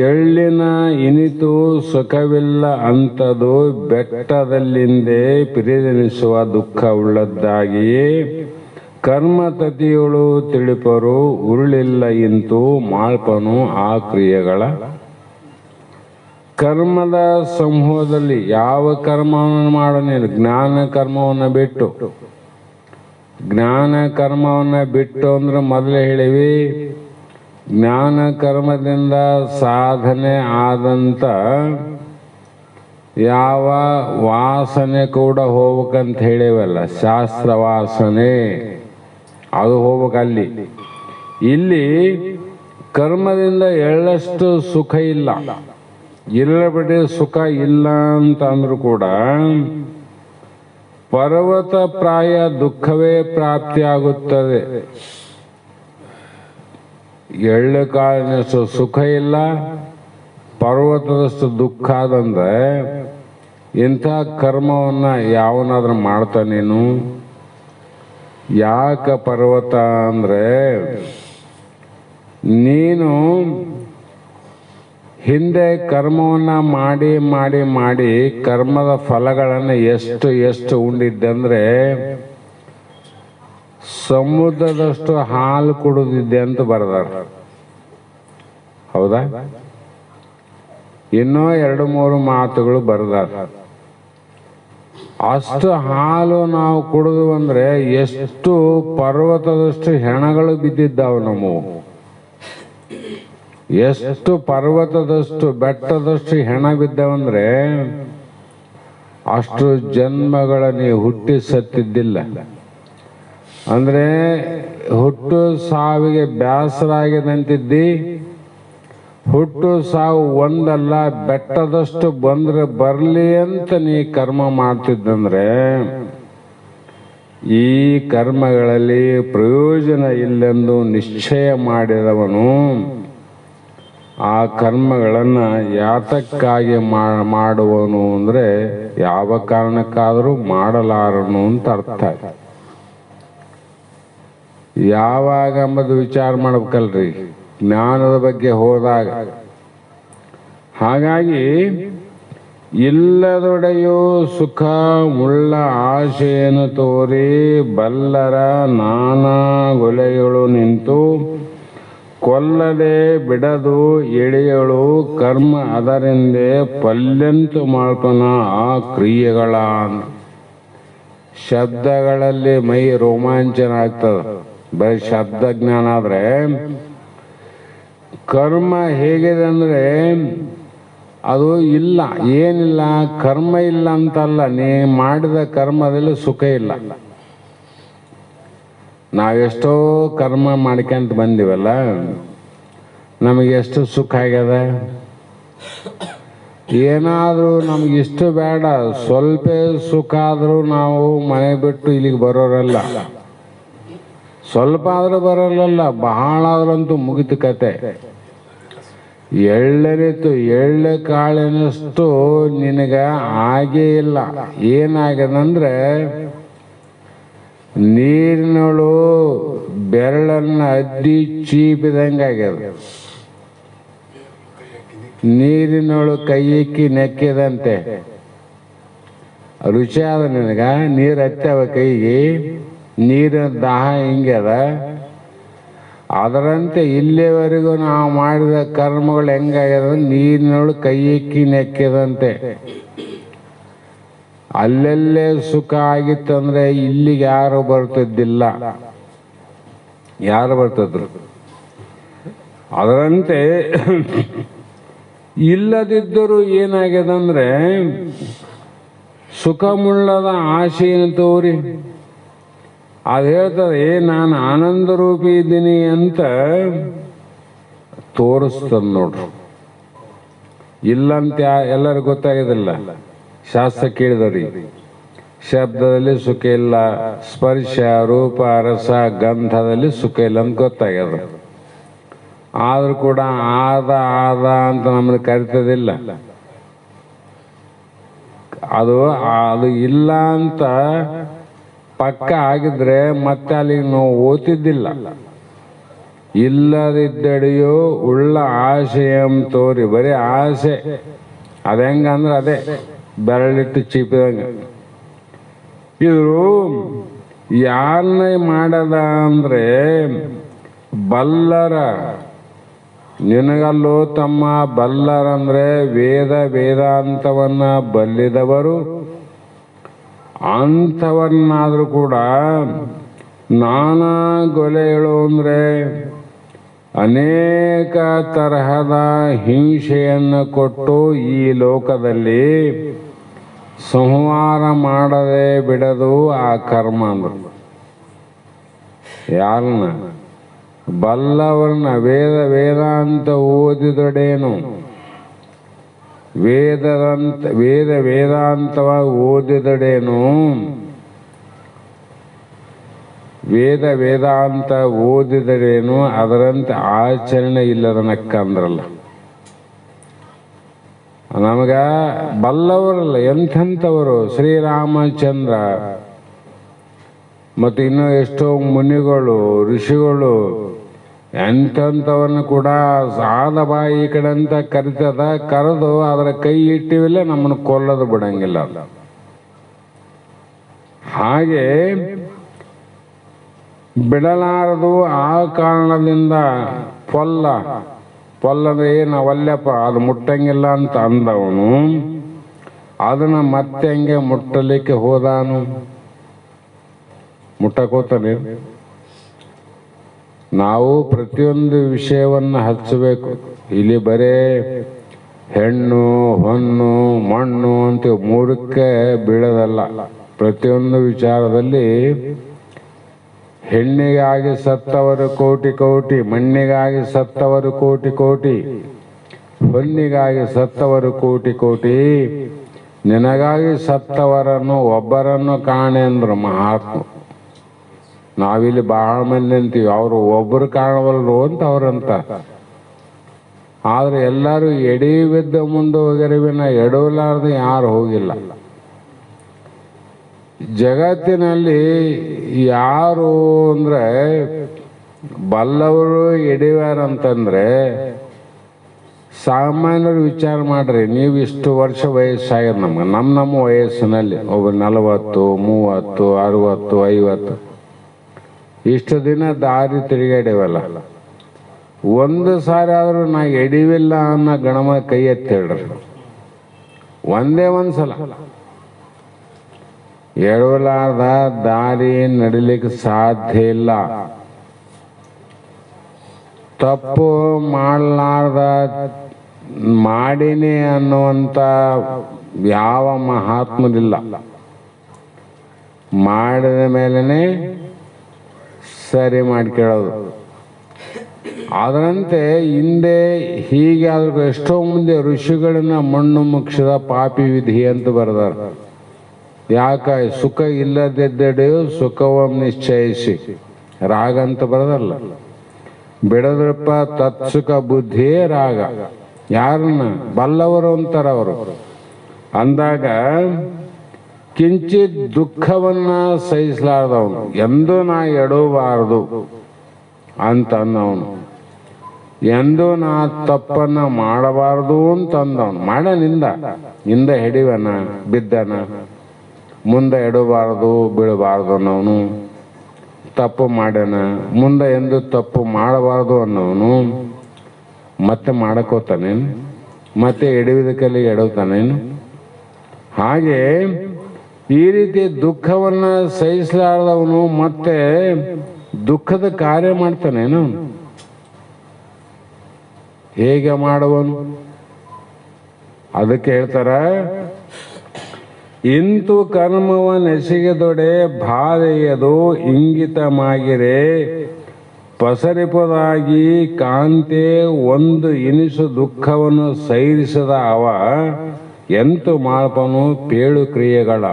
ಎಳ್ಳಿನ ಇನಿತು ಸುಖವಿಲ್ಲ ಅಂತದು ಬೆಟ್ಟದಲ್ಲಿಂದೇ ಪಿರಿದೆನಿಸುವ ದುಃಖ ಉಳ್ಳದ್ದಾಗಿಯೇ ಕರ್ಮತತಿಗಳು ತಿಳಿಪರು ಉರುಳಿಲ್ಲ ಇಂತು ಮಾಳ್ಪನು ಆ ಕ್ರಿಯೆಗಳ. ಕರ್ಮದ ಸಮೂಹದಲ್ಲಿ ಯಾವ ಕರ್ಮವನ್ನು ಮಾಡ ನೀನು? ಜ್ಞಾನ ಕರ್ಮವನ್ನು ಬಿಟ್ಟು. ಜ್ಞಾನ ಕರ್ಮವನ್ನು ಬಿಟ್ಟು ಅಂದ್ರೆ ಮೊದಲೇ ಹೇಳಿವಿ, ಜ್ಞಾನ ಕರ್ಮದಿಂದ ಸಾಧನೆ ಆದಂತ ಯಾವ ವಾಸನೆ ಕೂಡ ಹೋಗ್ಬೇಕಂತ ಹೇಳಿವಲ್ಲ, ಶಾಸ್ತ್ರ ವಾಸನೆ ಅದು ಹೋಗ್ಬೇಕಲ್ಲಿ. ಇಲ್ಲಿ ಕರ್ಮದಿಂದ ಎಳ್ಳಷ್ಟು ಸುಖ ಇಲ್ಲ, ಇಲ್ಲಬಿಟ್ಟು ಸುಖ ಇಲ್ಲ ಅಂತ ಅಂದ್ರೂ ಕೂಡ ಪರ್ವತ ಪ್ರಾಯ ದುಃಖವೇ ಪ್ರಾಪ್ತಿಯಾಗುತ್ತದೆ. ಎಳ್ಳು ಕಾಳಿನಷ್ಟು ಸುಖ ಇಲ್ಲ, ಪರ್ವತದಷ್ಟು ದುಃಖ ಆದಂದ್ರೆ ಇಂಥ ಕರ್ಮವನ್ನ ಯಾವನಾದ್ರೂ ಮಾಡ್ತಾನೇನು? ಯಾಕ ಪರ್ವತ ಅಂದ್ರೆ ನೀನು ಹಿಂದೆ ಕರ್ಮವನ್ನ ಮಾಡಿ ಮಾಡಿ ಮಾಡಿ ಕರ್ಮದ ಫಲಗಳನ್ನು ಎಷ್ಟು ಉಂಡಿದ್ದೆ ಸಮುದ್ರದಷ್ಟು ಹಾಲು ಕುಡಿದಿದ್ದೆ ಅಂತ ಬರೆದಾರ. ಹೌದಾ? ಇನ್ನೂ 2-3 ಮಾತುಗಳು ಬರೆದಾರ. ಅಷ್ಟು ಹಾಲು ನಾವು ಕುಡಿದು ಅಂದ್ರೆ ಎಷ್ಟು ಪರ್ವತದಷ್ಟು ಹೆಣಗಳು ಬಿದ್ದಿದ್ದಾವೆ ನಮ್ಮವು. ಎಷ್ಟು ಪರ್ವತದಷ್ಟು ಬೆಟ್ಟದಷ್ಟು ಹೆಣ ಬಿದ್ದವಂದ್ರೆ ಅಷ್ಟು ಜನ್ಮಗಳ ನೀವು ಹುಟ್ಟಿ ಸತ್ತಿದ್ದಿಲ್ಲ. ಅಂದ್ರೆ ಹುಟ್ಟು ಸಾವಿಗೆ ಬೇಸರಾಗಿದಂತಿದ್ದಿ. ಹುಟ್ಟು ಸಾವು ಒಂದಲ್ಲ, ಬೆಟ್ಟದಷ್ಟು ಬಂದ್ರೆ ಬರ್ಲಿ ಅಂತ ನೀ ಕರ್ಮ ಮಾಡ್ತಿದ್ದಂದ್ರೆ ಈ ಕರ್ಮಗಳಲ್ಲಿ ಪ್ರಯೋಜನ ಇಲ್ಲೆಂದು ನಿಶ್ಚಯ ಮಾಡಿದವನು ಆ ಕರ್ಮಗಳನ್ನು ಯಾತಕ್ಕಾಗಿ ಮಾಡುವನು ಅಂದರೆ ಯಾವ ಕಾರಣಕ್ಕಾದರೂ ಮಾಡಲಾರನು ಅಂತ ಅರ್ಥ. ಯಾವಾಗ ಅಂಬದು ವಿಚಾರ ಮಾಡ್ಬೇಕಲ್ರಿ ಜ್ಞಾನದ ಬಗ್ಗೆ ಹೋದಾಗ. ಹಾಗಾಗಿ ಇಲ್ಲದೊಡೆಯೋ ಸುಖ ಮುಳ್ಳ ಆಶೆಯನ್ನು ತೋರಿ ಬಲ್ಲರ ನಾನಾ ಗೊಲೆಗಳು ನಿಂತು ಕೊಲ್ಲದೆ ಬಿಡದು ಎಳೆಯಳು ಕರ್ಮ ಅದರಿಂದೇ ಪಲ್ಯಂತು ಮಾಡ್ಕೊನ ಆ ಕ್ರಿಯೆಗಳ. ಶಬ್ದಗಳಲ್ಲಿ ಮೈ ರೋಮಾಂಚನ ಆಗ್ತದೆ. ಬರೀ ಶಬ್ದ ಜ್ಞಾನ ಆದ್ರೆ ಕರ್ಮ ಹೇಗಿದೆ ಅಂದ್ರೆ ಅದು ಇಲ್ಲ, ಏನಿಲ್ಲ, ಕರ್ಮ ಇಲ್ಲ ಅಂತಲ್ಲ, ನೀ ಮಾಡಿದ ಕರ್ಮದಲ್ಲಿ ಸುಖ ಇಲ್ಲ. ನಾವೆಷ್ಟೋ ಕರ್ಮ ಮಾಡ್ಕೊಂತ ಬಂದಿವಲ್ಲ, ನಮಗೆ ಎಷ್ಟು ಸುಖ ಆಗ್ಯದ. ಏನಾದರೂ ನಮಗಿಷ್ಟು ಬೇಡ, ಸ್ವಲ್ಪ ಸುಖ ಆದರೂ ನಾವು ಮನೆ ಬಿಟ್ಟು ಇಲ್ಲಿಗೆ ಬರೋರಲ್ಲ. ಸ್ವಲ್ಪ ಆದರೂ ಬರೋಲ್ಲ, ಬಹಳ ಆದ್ರಂತೂ ಮುಗಿತು ಕತೆ. ಎಳ್ಳರಿತು ಎಳ್ಳು ಕಾಳಿನಷ್ಟು ನಿನಗ ಆಗೇ ಇಲ್ಲ. ಏನಾಗ್ಯದಂದ್ರೆ ನೀರಿನೊಳು ಬೆರಳನ್ನ ಅದ್ದಿ ಚೀಪಿದಂಗಾಗ್ಯದ. ನೀರಿನೊಳು ಕೈಯಿಕ್ಕಿ ನೆಕ್ಕಿದಂತೆ ರುಚಿ ಆದ ನಿನಗ. ನೀರು ಹತ್ತವ ಕೈಗೆ, ನೀರಿನ ದಾಹ ಹಿಂಗ್ಯದ. ಅದರಂತೆ ಇಲ್ಲಿವರೆಗೂ ನಾವು ಮಾಡಿದ ಕರ್ಮಗಳು ಹೆಂಗಾಗ್ಯದ, ನೀರಿನೊಳು ಕೈಯಿಕ್ಕಿ ನೆಕ್ಕಿದಂತೆ. ಅಲ್ಲೆಲ್ಲೇ ಸುಖ ಆಗಿತ್ತಂದ್ರೆ ಇಲ್ಲಿಗೆ ಯಾರು ಬರ್ತಿದ್ದಿಲ್ಲ. ಯಾರು ಬರ್ತಿದ್ರು? ಅದರಂತೆ ಇಲ್ಲದಿದ್ದರೂ ಏನಾಗ್ಯದಂದ್ರೆ ಸುಖ ಮುಳ್ಳದ ಆಶೆಯನ್ನು ತೋರಿ ಅದು ಹೇಳ್ತದೆ, ನಾನು ಆನಂದ ರೂಪಿ ಇದ್ದೀನಿ ಅಂತ ತೋರಿಸ್ತದ ನೋಡ್ರಿ. ಇಲ್ಲಂತ ಎಲ್ಲರಿಗೂ ಗೊತ್ತಾಗೋದಿಲ್ಲ. ಶಾಸ್ತ್ರ ಕೇಳಿದರಿ ಶಬ್ದದಲ್ಲಿ ಸುಖ ಇಲ್ಲ, ಸ್ಪರ್ಶ ರೂಪ ರಸ ಗಂಧದಲ್ಲಿ ಸುಖ ಇಲ್ಲ ಅಂತ ಗೊತ್ತಾಗ್ಯದ. ಆದ್ರೂ ಕೂಡ ಆದ ಅಂತ ನಮ್ಮನ್ನು ಕರಿತದಿಲ್ಲ. ಅದು ಇಲ್ಲ ಅಂತ ಪಕ್ಕ ಆಗಿದ್ರೆ ಮತ್ತೆ ಅಲ್ಲಿಗೆ ನಾವು ಓದ್ತಿದ್ದಿಲ್ಲ. ಇಲ್ಲದಿದ್ದಡೆಯೋ ಉಳ್ಳ ಆಶೆಯಂ ತೋರಿ, ಬರೀ ಆಸೆ. ಅದ ಹೆಂಗಂದ್ರೆ ಅದೇ ಬೆರಳಿಟ್ಟು ಚೀಪಿದಂಗ. ಇದು ಯಾರನ್ನ ಮಾಡದ ಅಂದ್ರೆ ಬಲ್ಲರ. ನಿನಗಲ್ಲೋ ತಮ್ಮ, ಬಲ್ಲರಂದ್ರೆ ವೇದಾಂತವನ್ನ ಬಲ್ಲಿದವರು. ಅಂಥವನ್ನಾದರೂ ಕೂಡ ನಾನಾ ಗೊಲೆಗಳು ಅಂದರೆ ಅನೇಕ ತರಹದ ಹಿಂಸೆಯನ್ನು ಕೊಟ್ಟು ಈ ಲೋಕದಲ್ಲಿ ಸಂಹಾರ ಮಾಡದೆ ಬಿಡದು ಆ ಕರ್ಮ ಅಂದರು. ಯಾರನ್ನ? ಬಲ್ಲವರನ್ನ. ವೇದಾಂತ ಓದಿದೊಡೇನು, ವೇದಾಂತವ ಓದಿದಡೇನು, ವೇದಾಂತ ಓದಿದಡೇನು, ಅದರಂತೆ ಆಚರಣೆ ಇಲ್ಲದನಕ್ಕಂದ್ರಲ್ಲ. ನಮಗ ಬಲ್ಲವರಲ್ಲ, ಎಂಥವರು ಶ್ರೀರಾಮಚಂದ್ರ ಮತ್ತು ಇನ್ನೂ ಎಷ್ಟೋ ಮುನಿಗಳು ಋಷಿಗಳು ಎಂಥವನ್ನ ಕೂಡ ಸಾದ ಬಾಯಿ ಈ ಕಡೆ ಅಂತ ಕರಿತದ. ಕರೆದು ಅದರ ಕೈ ಇಟ್ಟಿವಿಲ್ಲ, ನಮ್ಮನ್ನು ಕೊಲ್ಲದು ಬಿಡಂಗಿಲ್ಲ. ಹಾಗೆ ಬಿಡಲಾರದು. ಆ ಕಾರಣದಿಂದ ಪೊಲ್ಲಂದ್ರೆ ನಾವಲ್ಲಪ್ಪ ಅದು ಮುಟ್ಟಂಗಿಲ್ಲ ಅಂತ ಅಂದವನು ಅದನ್ನ ಮತ್ತೆ ಹಂಗೆ ಮುಟ್ಟಲಿಕ್ಕೆ ಹೋದಾನು. ಮುಟ್ಟಕೋತಾನೆ. ನಾವು ಪ್ರತಿಯೊಂದು ವಿಷಯವನ್ನು ಹಚ್ಚಬೇಕು. ಇಲ್ಲಿ ಬರೇ ಹೆಣ್ಣು ಹೊನ್ನು ಮಣ್ಣು ಅಂತ ಮೂರಕ್ಕೆ ಬೀಳೋದಲ್ಲ. ಪ್ರತಿಯೊಂದು ವಿಚಾರದಲ್ಲಿ ಹೆಣ್ಣಿಗಾಗಿ ಸತ್ತವರು ಕೋಟಿ ಕೋಟಿ, ಮಣ್ಣಿಗಾಗಿ ಸತ್ತವರು ಕೋಟಿ ಕೋಟಿ, ಹೊನ್ನಿಗಾಗಿ ಸತ್ತವರು ಕೋಟಿ ಕೋಟಿ, ನಿನಗಾಗಿ ಸತ್ತವರನ್ನು ಒಬ್ಬರನ್ನು ಕಾಣೆ ಅಂದ್ರು ಮಹಾತ್ಮ. ನಾವಿಲ್ಲಿ ಬಹಳ ಮಂದಿ ಅಂತೀವಿ, ಅವರು ಒಬ್ಬರು ಕಾಣವಲ್ರು ಅಂತ ಅವ್ರಂತ. ಆದ್ರೆ ಎಲ್ಲರೂ ಎಡಿ ಬಿದ್ದ ಮುಂದೆ ಹೋಗಿರುವಿನ ಎಡವಲಾರ್ದು ಯಾರು ಹೋಗಿಲ್ಲ. ಜಗತ್ತಿನಲ್ಲಿ ಯಾರು ಅಂದ್ರೆ ಬಲ್ಲವರು ಎಡಿವಾರಂತಂದ್ರೆ ಸಾಮಾನ್ಯರು ವಿಚಾರ ಮಾಡ್ರಿ. ನೀವು ಇಷ್ಟು ವರ್ಷ ವಯಸ್ಸಾಗ್ಯದ ನಮ್ಮ ವಯಸ್ಸಿನಲ್ಲಿ ಒಬ್ಬ 40, 30, 60, 50 ಇಷ್ಟು ದಿನ ದಾರಿ ತಿರುಗಾಡಿವಲ್ಲ. ಒಂದು ಸಾರಿ ಆದ್ರೂ ನಾ ಎಡಿವಿಲ್ಲ ಅನ್ನೋ ಗಣಮ ಕೈ ಎತ್ತಿ ಹೇಳ್ರಿ. ಒಂದೇ ಒಂದ್ಸಲ ಎಡವಲಾರ್ದ ದಾರಿ ನಡಿಲಿಕ್ಕೆ ಸಾಧ್ಯ ಇಲ್ಲ. ತಪ್ಪು ಮಾಡಲಾರ್ದ ಮಾಡಿನಿ ಅನ್ನುವಂಥ ಯಾವ ಮಹಾತ್ಮರಿಲ್ಲ. ಮಾಡಿದ ಮೇಲೇನೆ ಸರಿ ಮಾಡ್ಕೊಳ್ಳೋದು. ಅದರಂತೆ ಹಿಂದೆ ಹೀಗೆ ಆದ್ರೂ ಎಷ್ಟೋ ಮುಂದೆ ಋಷಿಗಳನ್ನ ಮಣ್ಣು ಮುಕ್ಷದ ಪಾಪಿ ವಿಧಿ ಅಂತ ಬರೆದಾರ. ಯಾಕ ಸುಖ ಇಲ್ಲದಿದ್ದೆಡೆಯು ಸುಖವಂ ನಿಶ್ಚಯಿಸಿ ರಾಗ ಅಂತ ಬರದಲ್ಲ. ಬಿಡದ್ರಪ್ಪ ತತ್ಸುಖ ಬುದ್ಧಿಯೇ ರಾಗ. ಯಾರನ್ನ ಬಲ್ಲವರು ಅಂತಾರ ಅವರು. ಅಂದಾಗ ಕಿಂಚಿತ್ ದುಃಖವನ್ನ ಸಹಿಸಲಾರ್ದವನು ಎಂದೂ ನಾ ಎಡವಬಾರದು ಅಂತ ಅನ್ನವನು. ಎಂದೂ ನಾ ತಪ್ಪನ್ನ ಮಾಡಬಾರದು ಅಂತ ಅಂದವನು. ಮಾಡನಿಂದ ಹಿಂದೆ ಹಿಡಿವನ ಬಿದ್ದನ, ಮುಂದೆ ಎಡಬಾರದು ಬೀಳಬಾರದು ಅನ್ನೋನು. ತಪ್ಪು ಮಾಡ್ಯಾನ, ಮುಂದೆ ಎಂದು ತಪ್ಪು ಮಾಡಬಾರದು ಅನ್ನೋನು. ಮತ್ತೆ ಮಾಡಕೋತಾನೇನು, ಮತ್ತೆ ಎಡವಿದ ಕಲಿ ಎಡವುತ್ತಾನೇನು. ಹಾಗೆ ಈ ರೀತಿ ದುಃಖವನ್ನ ಸಹಿಸಲಾರದವನು ಮತ್ತೆ ದುಃಖದ ಕಾರ್ಯ ಮಾಡ್ತಾನೇನು. ಹೇಗೆ ಮಾಡುವನು? ಅದಕ್ಕೆ ಹೇಳ್ತಾರ, ಇಂತು ಕರ್ಮವನೆಸಗಿದೊಡೆ ಬಾಧೆಯದು ಇಂಗಿತಮಾಗಿರೆ ಪಸರಿಪದಾಗಿ ಕಾಂತೆ ಒಂದು ಇನಿಸು ದುಃಖವನ್ನು ಸೈರಿಸದ ಅವ ಎಂತು ಮಾಡ್ಪನು ಪೇಳು ಕ್ರಿಯೆಗಳ.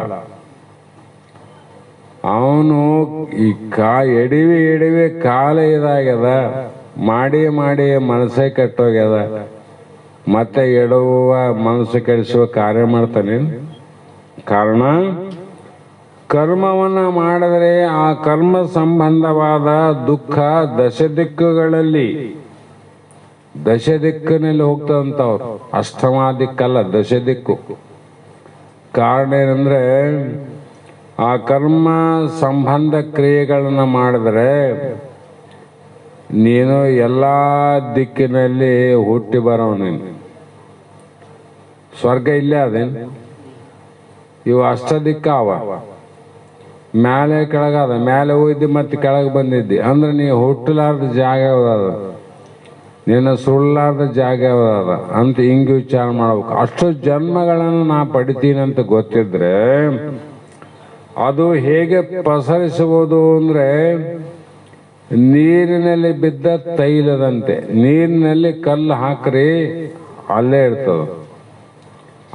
ಅವನು ಈ ಎಡಿವಿ ಕಾಲ ಇದಾಗ್ಯದ, ಮಾಡಿ ಮನಸ್ಸೇ ಕೆಟ್ಟೋಗ್ಯದ. ಮತ್ತೆ ಎಡುವ ಮನಸ್ಸು ಕೆಡಿಸುವ ಕಾರ್ಯ ಮಾಡ್ತಾನೆ. ಕಾರಣ ಕರ್ಮವನ್ನ ಮಾಡಿದರೆ ಆ ಕರ್ಮ ಸಂಬಂಧವಾದ ದುಃಖ ದಶ ದಿಕ್ಕಿನಲ್ಲಿ ಹೋಗ್ತದಂತವ್ರು. ಅಷ್ಟಮ ದಿಕ್ಕಲ್ಲ, ದಶ ದಿಕ್ಕು. ಕಾರಣ ಏನಂದ್ರೆ ಆ ಕರ್ಮ ಸಂಬಂಧ ಕ್ರಿಯೆಗಳನ್ನ ಮಾಡಿದ್ರೆ ನೀನು ಎಲ್ಲ ದಿಕ್ಕಿನಲ್ಲಿ ಹುಟ್ಟಿ ಬರೋನು. ನೀನು ಸ್ವರ್ಗ ಇಲ್ಲೇ ಅದೇನು. ಇವು ಅಷ್ಟ ದಿಕ್ಕ ಅವ. ಮ್ಯಾಲೆ ಕೆಳಗದ, ಮ್ಯಾಲೆ ಹೋಗಿದ್ದಿ ಮತ್ತೆ ಕೆಳಗೆ ಬಂದಿದ್ದಿ ಅಂದ್ರೆ ನೀ ಹುಟ್ಟಲಾರ್ದ ಜಾಗ ಯಾವ್ದಾದ, ನಿನ್ನ ಸುಳ್ಳಾರ್ದ ಜಾಗ ಯಾವ್ದಾದ ಅಂತ ಹಿಂಗೆ ವಿಚಾರ ಮಾಡ್ಬೇಕು. ಅಷ್ಟು ಜನ್ಮಗಳನ್ನು ನಾ ಪಡಿತೀನಿ ಅಂತ ಗೊತ್ತಿದ್ರೆ ಅದು ಹೇಗೆ ಪಸರಿಸಬಹುದು ಅಂದ್ರೆ ನೀರಿನಲ್ಲಿ ಬಿದ್ದ ತೈಲದಂತೆ. ನೀರಿನಲ್ಲಿ ಕಲ್ಲು ಹಾಕ್ರಿ ಅಲ್ಲೇ ಇರ್ತದ,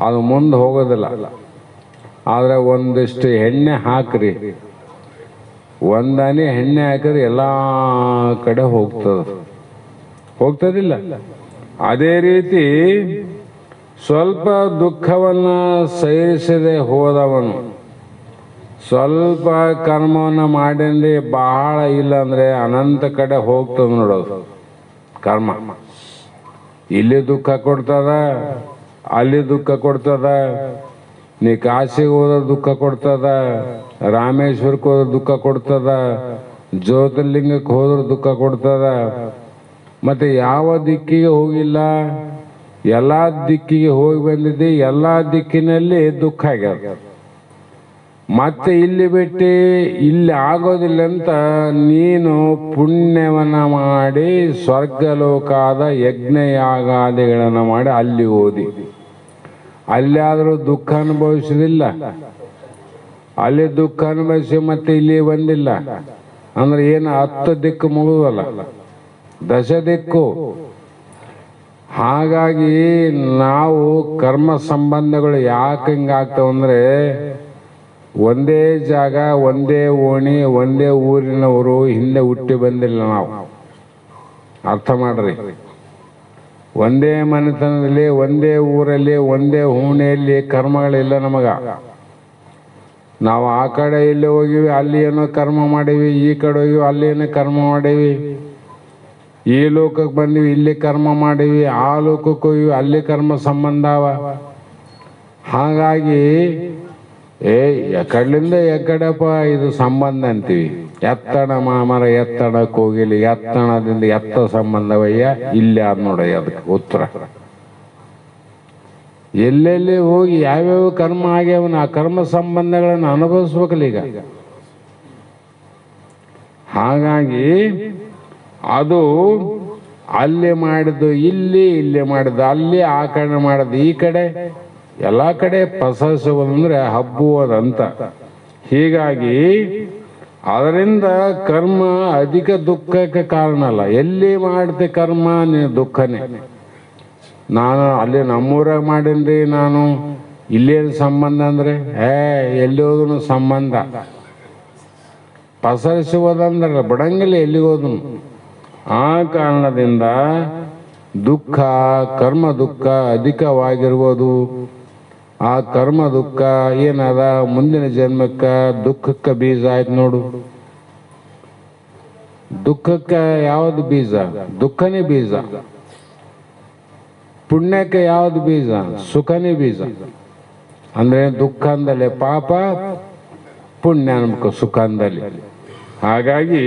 ಅದು ಮುಂದೆ ಹೋಗೋದಿಲ್ಲ. ಆದ್ರೆ ಒಂದಿಷ್ಟು ಎಣ್ಣೆ ಹಾಕ್ರಿ, ಒಂದಾನಿ ಎಣ್ಣೆ ಹಾಕಿದ್ರೆ ಎಲ್ಲ ಕಡೆ ಹೋಗ್ತದಿಲ್ಲ. ಅದೇ ರೀತಿ ಸ್ವಲ್ಪ ದುಃಖವನ್ನ ಸಹಿಸದೆ ಹೋದವನು, ಸ್ವಲ್ಪ ಕರ್ಮವನ್ನ ಮಾಡಿ ಬಹಳ ಇಲ್ಲ ಅಂದ್ರೆ ಅನಂತ ಕಡೆ ಹೋಗ್ತದ ನೋಡೋದು ಕರ್ಮ. ಇಲ್ಲಿ ದುಃಖ ಕೊಡ್ತದ, ಅಲ್ಲಿ ದುಃಖ ಕೊಡ್ತದ. ನೀ ಕಾಶಿಗೆ ಹೋದ್ರೆ ದುಃಖ ಕೊಡ್ತದ, ರಾಮೇಶ್ವರಕ್ಕೆ ಹೋದ್ರೆ ದುಃಖ ಕೊಡ್ತದ, ಜ್ಯೋತಿರ್ಲಿಂಗಕ್ಕೆ ಹೋದ್ರೆ ದುಃಖ ಕೊಡ್ತದ. ಮತ್ತೆ ಯಾವ ದಿಕ್ಕಿಗೆ ಹೋಗಿಲ್ಲ, ಎಲ್ಲಾ ದಿಕ್ಕಿಗೆ ಹೋಗಿ ಬಂದಿದ್ದೆ, ಎಲ್ಲಾ ದಿಕ್ಕಿನಲ್ಲಿ ದುಃಖ ಆಗ್ಯದ. ಮತ್ತೆ ಇಲ್ಲಿ ಬಿಟ್ಟು ಇಲ್ಲಿ ಆಗೋದಿಲ್ಲ ಅಂತ ನೀನು ಪುಣ್ಯವನ್ನ ಮಾಡಿ ಸ್ವರ್ಗಲೋಕಾದ ಯಜ್ಞಯಾಗಾದಿಗಳನ್ನ ಮಾಡಿ ಅಲ್ಲಿ ಓದಿ, ಅಲ್ಲಿ ಆದರೂ ದುಃಖ ಅನುಭವಿಸಲಿಲ್ಲ. ಅಲ್ಲಿ ದುಃಖ ಅನುಭವಿಸಿ ಮತ್ತೆ ಇಲ್ಲಿ ಬಂದಿಲ್ಲ ಅಂದ್ರೆ ಏನು 10 ದಿಕ್ಕು ಮುಗಿದಲ್ಲ, ದಶ ದಿಕ್ಕು. ಹಾಗಾಗಿ ನಾವು ಕರ್ಮ ಸಂಬಂಧಗಳು ಯಾಕೆ ಹಿಂಗಾಗ್ತಾವಂದ್ರೆ ಒಂದೇ ಜಾಗ, ಒಂದೇ ಓಣಿ, ಒಂದೇ ಊರಿನವರು ಹಿಂದೆ ಹುಟ್ಟಿ ಬಂದಿಲ್ಲ ನಾವು. ಅರ್ಥ ಮಾಡ್ರಿ. ಒಂದೇ ಮನೆತನದಲ್ಲಿ, ಒಂದೇ ಊರಲ್ಲಿ, ಒಂದೇ ಓಣಿಯಲ್ಲಿ ಕರ್ಮಗಳಿಲ್ಲ ನಮಗ. ನಾವು ಆ ಕಡೆ ಇಲ್ಲಿ ಹೋಗಿವಿ, ಅಲ್ಲಿ ಏನೋ ಕರ್ಮ ಮಾಡೀವಿ, ಈ ಕಡೆ ಹೋಗಿವಿ, ಅಲ್ಲಿ ಏನೋ ಕರ್ಮ ಮಾಡೀವಿ, ಈ ಲೋಕಕ್ಕೆ ಬಂದೀವಿ, ಇಲ್ಲಿ ಕರ್ಮ ಮಾಡೀವಿ, ಆ ಲೋಕಕ್ಕೆ ಹೋಗಿವಿ, ಅಲ್ಲಿ ಕರ್ಮ ಸಂಬಂಧ ಅವ. ಹಾಗಾಗಿ ಎಕಡ್ಲಿಂದ ಎಕಡಪ್ಪ ಇದು ಸಂಬಂಧ ಅಂತೀವಿ. ಎತ್ತಣ ಮಾಮರ ಎತ್ತಣಕ್ಕೆ ಹೋಗಿಲಿ, ಎತ್ತಣದಿಂದ ಎತ್ತ ಸಂಬಂಧವಯ್ಯ, ಇಲ್ಲಿ ಆದ್ ನೋಡಯ್ಯ ಅದಕ್ಕೆ ಉತ್ತರ. ಎಲ್ಲೆಲ್ಲಿ ಹೋಗಿ ಯಾವ್ಯಾವ ಕರ್ಮ ಆಗ್ಯಾವನ ಆ ಕರ್ಮ ಸಂಬಂಧಗಳನ್ನು ಅನುಭವಿಸ್ಬೇಕಲ್ಲ ಈಗ. ಹಾಗಾಗಿ ಅದು ಅಲ್ಲಿ ಮಾಡಿದ್ದು ಇಲ್ಲಿ, ಇಲ್ಲಿ ಮಾಡಿದ್ದು ಅಲ್ಲಿ, ಆ ಕಡೆ ಮಾಡಿದ್ದು ಈ ಕಡೆ, ಎಲ್ಲ ಕಡೆ ಪಸರಿಸುವುದಂದ್ರೆ ಹಬ್ಬುವುದಂತ. ಹೀಗಾಗಿ ಅದರಿಂದ ಕರ್ಮ ಅಧಿಕ ದುಃಖಕ್ಕೆ ಕಾರಣ ಅಲ್ಲ. ಎಲ್ಲಿ ಮಾಡ್ತೆ ಕರ್ಮ ನೀನು ದುಃಖನೇ. ನಾನು ಅಲ್ಲಿ ನಮ್ಮೂರಾಗ ಮಾಡೀನ್ರಿ, ನಾನು ಇಲ್ಲೇನು ಸಂಬಂಧ ಅಂದ್ರೆ ಎಲ್ಲಿ ಹೋದನು ಸಂಬಂಧ. ಪಸರಿಸುವುದಂದ್ರೆ ಬಿಡಂಗಿಲ್ಲ ಎಲ್ಲಿಗೆ ಹೋದನು. ಆ ಕಾರಣದಿಂದ ದುಃಖ, ಕರ್ಮ ದುಃಖ ಅಧಿಕವಾಗಿರ್ಬೋದು. ಆ ಕರ್ಮ ದುಃಖ ಏನದ ಮುಂದಿನ ಜನ್ಮಕ್ಕೆ ದುಃಖಕ್ಕೆ ಬೀಜ ಆಯ್ತು ನೋಡು. ದುಃಖಕ್ಕೆ ಯಾವುದು ಬೀಜ? ದುಃಖನೇ ಬೀಜ. ಪುಣ್ಯಕ್ಕೆ ಯಾವುದು ಬೀಜ? ಸುಖನೇ ಬೀಜ. ಅಂದ್ರೆ ದುಃಖ ಅಂದಲೇ ಪಾಪ, ಪುಣ್ಯ ಅನ್ಬೇಕು ಸುಖ ಅಂದಲ್ಲಿ. ಹಾಗಾಗಿ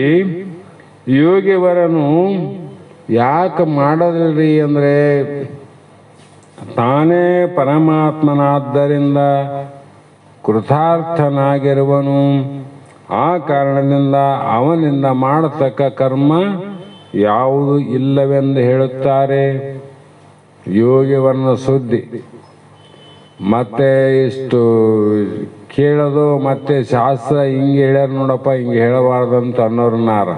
ಯೋಗಿವರನು ಯಾಕೆ ಮಾಡೋದಿಲ್ರಿ ಅಂದ್ರೆ ತಾನೇ ಪರಮಾತ್ಮನಾದ್ದರಿಂದ ಕೃತಾರ್ಥನಾಗಿರುವನು. ಆ ಕಾರಣದಿಂದ ಅವನಿಂದ ಮಾಡತಕ್ಕ ಕರ್ಮ ಯಾವುದು ಇಲ್ಲವೆಂದು ಹೇಳುತ್ತಾರೆ. ಯೋಗಿವರ್ಣ ಸುದ್ದಿ ಮತ್ತೆ ಇಷ್ಟು ಕೇಳೋದು, ಮತ್ತೆ ಶಾಸ್ತ್ರ ಹಿಂಗೆ ಹೇಳ್ಯಾರ ನೋಡಪ್ಪ, ಹಿಂಗೆ ಹೇಳಬಾರ್ದಂತ ಅನ್ನೋರ್ನಾರ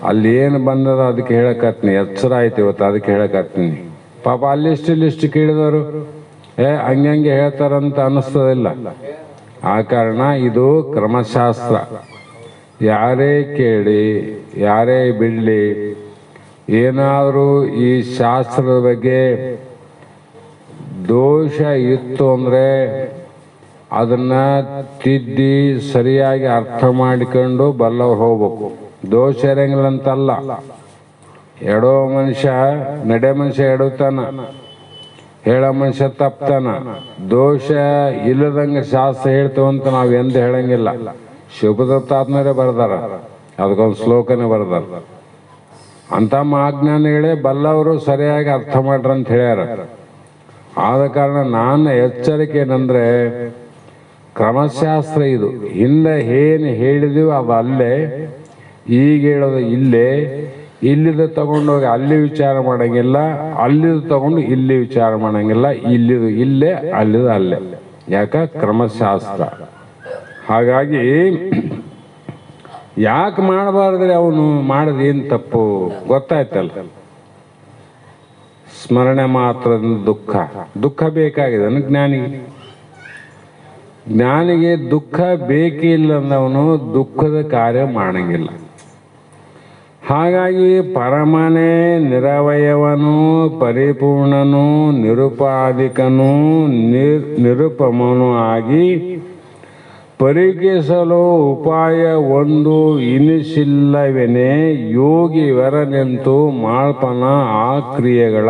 ಅಲ್ಲಿ ಏನು ಬಂದದ ಅದಕ್ಕೆ ಹೇಳಕತ್ತೀನಿ. ಎಚ್ಚರ ಆಯ್ತು ಇವತ್ತು, ಅದಕ್ಕೆ ಹೇಳಕತ್ತೀನಿ. ಪಾಪ ಅಲ್ಲಿಷ್ಟು ಇಲ್ಲಿಷ್ಟು ಕೇಳಿದವರು ಹಂಗೆ ಹೇಳ್ತಾರಂತ ಅನ್ನಿಸ್ತದಿಲ್ಲ. ಆ ಕಾರಣ ಇದು ಕ್ರಮಶಾಸ್ತ್ರ. ಯಾರೇ ಕೇಳಿ ಯಾರೇ ಬಿಡಲಿ, ಏನಾದರೂ ಈ ಶಾಸ್ತ್ರದ ಬಗ್ಗೆ ದೋಷ ಇತ್ತು ಅಂದರೆ ಅದನ್ನ ತಿದ್ದಿ ಸರಿಯಾಗಿ ಅರ್ಥ ಮಾಡಿಕೊಂಡು ಬಲ್ಲವ್ರು ಹೋಗ್ಬೇಕು. ದೋಷ ಇರಂಗಿಲ್ಲಂತಲ್ಲ. ಎಡೋ ಮನುಷ್ಯ ನಡೆ ಮನುಷ್ಯ ಎಡುತ್ತಾನ, ಹೇಳೋ ಮನುಷ್ಯ ತಪ್ತಾನ. ದೋಷ ಇಲ್ಲದಂಗೆ ಶಾಸ್ತ್ರ ಹೇಳ್ತೇವಂತ ನಾವು ಎಂದು ಹೇಳಂಗಿಲ್ಲ. ಶಿವದತ್ತಾತ್ಮರೇ ಬರ್ದಾರ, ಅದಕ್ಕೊಂದು ಶ್ಲೋಕನೇ ಬರ್ದಾರ. ಅಂತ ಮಹಾಜ್ಞಾನಿಗಳೇ ಬಲ್ಲವರು ಸರಿಯಾಗಿ ಅರ್ಥ ಮಾಡ್ರಂತ ಹೇಳ್ಯಾರ. ಆದ ಕಾರಣ ನಾನು ಎಚ್ಚರಿಕೆ ಏನಂದ್ರೆ ಕ್ರಮಶಾಸ್ತ್ರ ಇದು. ಹಿಂದೆ ಏನು ಹೇಳಿದೀವಿ ಅದು ಅಲ್ಲೇ, ಈಗ ಹೇಳೋದು ಇಲ್ಲೇ. ಇಲ್ಲಿದು ತಗೊಂಡೋಗಿ ಅಲ್ಲಿ ವಿಚಾರ ಮಾಡಂಗಿಲ್ಲ, ಅಲ್ಲಿದು ತಗೊಂಡು ಇಲ್ಲಿ ವಿಚಾರ ಮಾಡಂಗಿಲ್ಲ. ಇಲ್ಲಿದು ಇಲ್ಲೇ, ಅಲ್ಲಿದು ಅಲ್ಲೇ. ಯಾಕ? ಕ್ರಮಶಾಸ್ತ್ರ. ಹಾಗಾಗಿ ಯಾಕೆ ಮಾಡಬಾರ್ದ್ರೆ ಅವನು ಮಾಡಿದ ಏನು ತಪ್ಪು ಗೊತ್ತಾಯ್ತಲ್ಲ. ಸ್ಮರಣೆ ಮಾತ್ರದಿಂದ ದುಃಖ, ದುಃಖ ಬೇಕಾಗಿದೆ ಜ್ಞಾನಿಗೆ. ಜ್ಞಾನಿಗೆ ದುಃಖ ಬೇಕಿಲ್ಲ ಅಂದವನು ದುಃಖದ ಕಾರ್ಯ ಮಾಡಂಗಿಲ್ಲ. ಹಾಗಾಗಿ ಪರಮನೇ ನಿರವಯವನು, ಪರಿಪೂರ್ಣನು, ನಿರುಪಾಧಿಕನು, ನಿರುಪಮನು ಆಗಿ ಪರೀಕ್ಷಿಸಲು ಉಪಾಯ ಒಂದು ಇನಿಸಿಲ್ಲವೇನೆ. ಯೋಗಿ ವರನೆಂತು ಮಾಳ್ಪನ ಆ ಕ್ರಿಯೆಗಳ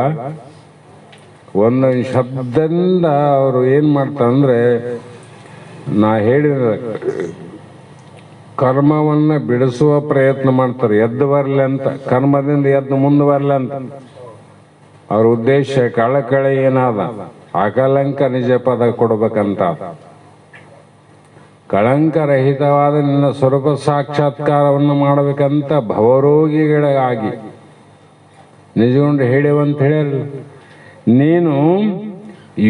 ಒಂದೊಂದು ಶಬ್ದದಿಂದ ಅವರು ಏನು ಮಾಡ್ತಾರಂದ್ರೆ, ನಾ ಹೇಳಿದ ಕರ್ಮವನ್ನು ಬಿಡಿಸುವ ಪ್ರಯತ್ನ ಮಾಡ್ತಾರೆ. ಎದ್ದು ಬರಲಿ ಅಂತ, ಕರ್ಮದಿಂದ ಎದ್ದು ಮುಂದೆ ಬರಲಿ ಅಂತ. ಅವ್ರ ಉದ್ದೇಶ ಕಳಕಳಿ ಏನಾದ, ಅಕಲಂಕ ನಿಜ ಪದ ಕೊಡ್ಬೇಕಂತ. ಕಳಂಕರಹಿತವಾದ ನಿನ್ನ ಸ್ವರೂಪ ಸಾಕ್ಷಾತ್ಕಾರವನ್ನು ಮಾಡಬೇಕಂತ ಭವರೋಗಿಗಳಾಗಿ ನಿಜಗೊಂಡು ಹೇಳಿವಂತ ಹೇಳ್ಯಾರ. ನೀನು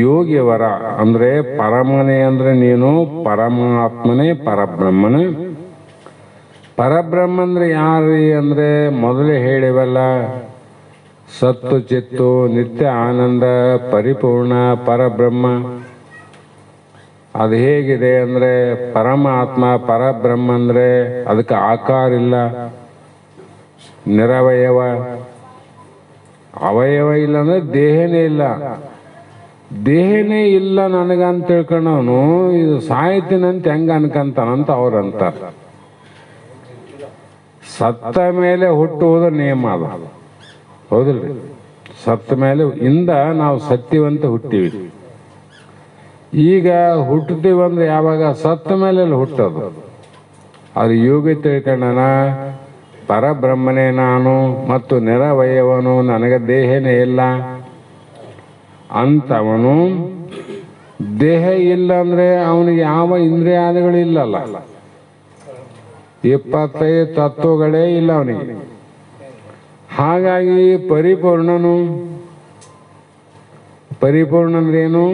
ಯೋಗಿವರ ಅಂದ್ರೆ ಪರಮನೆ ಅಂದ್ರೆ ನೀನು ಪರಮಾತ್ಮನೇ, ಪರಬ್ರಹ್ಮನೇ. ಪರಬ್ರಹ್ಮ ಅಂದ್ರೆ ಯಾರು ಅಂದ್ರೆ ಮೊದಲೇ ಹೇಳಿವಲ್ಲ, ಸತ್ತು ಚಿತ್ತು ನಿತ್ಯ ಆನಂದ ಪರಿಪೂರ್ಣ ಪರಬ್ರಹ್ಮ. ಅದು ಹೇಗಿದೆ ಅಂದರೆ ಪರಮಾತ್ಮ ಪರಬ್ರಹ್ಮ ಅಂದರೆ ಅದಕ್ಕೆ ಆಕಾರ ಇಲ್ಲ, ನಿರವಯವ. ಅವಯವ ಇಲ್ಲ ಅಂದರೆ ದೇಹನೇ ಇಲ್ಲ. ದೇಹನೇ ಇಲ್ಲ ನನಗಂತ ತಿಳ್ಕೊಂಡವನು ಇದು ಸಾಯ್ತೀನಂತ ಹೆಂಗ ಅನ್ಕಂತಾನಂತ ಅವ್ರಂತಾರೆ. ಸತ್ತ ಮೇಲೆ ಹುಟ್ಟುವುದು ನಿಯಮ ಅದ, ಹೌದಿಲ್ರಿ? ಸತ್ತ ಮೇಲೆ ಇಂದ ನಾವು ಸತ್ಯವಂತ ಹುಟ್ಟಿವಿ. ಈಗ ಹುಟ್ಟುತ್ತೀವಂದ್ರೆ ಯಾವಾಗ? ಸತ್ತ ಮೇಲೆ ಹುಟ್ಟೋದು. ಅದು ಯೋಗಿ ತಿಳ್ಕೊಂಡನ ಪರಬ್ರಹ್ಮನೇ ನಾನು ಮತ್ತು ನಿರವಯವನು, ನನಗೆ ದೇಹನೇ ಇಲ್ಲ ಅಂತವನು. ದೇಹ ಇಲ್ಲ ಅಂದ್ರೆ ಅವನಿಗೆ ಯಾವ ಇಂದ್ರಿಯಾದಿಗಳಿಲ್ಲಲ್ಲ, 25 ತತ್ವಗಳೇ ಇಲ್ಲ ಅವನಿಗೆ. ಹಾಗಾಗಿ ಪರಿಪೂರ್ಣನು. ಪರಿಪೂರ್ಣ ಅಂದ್ರೇನು?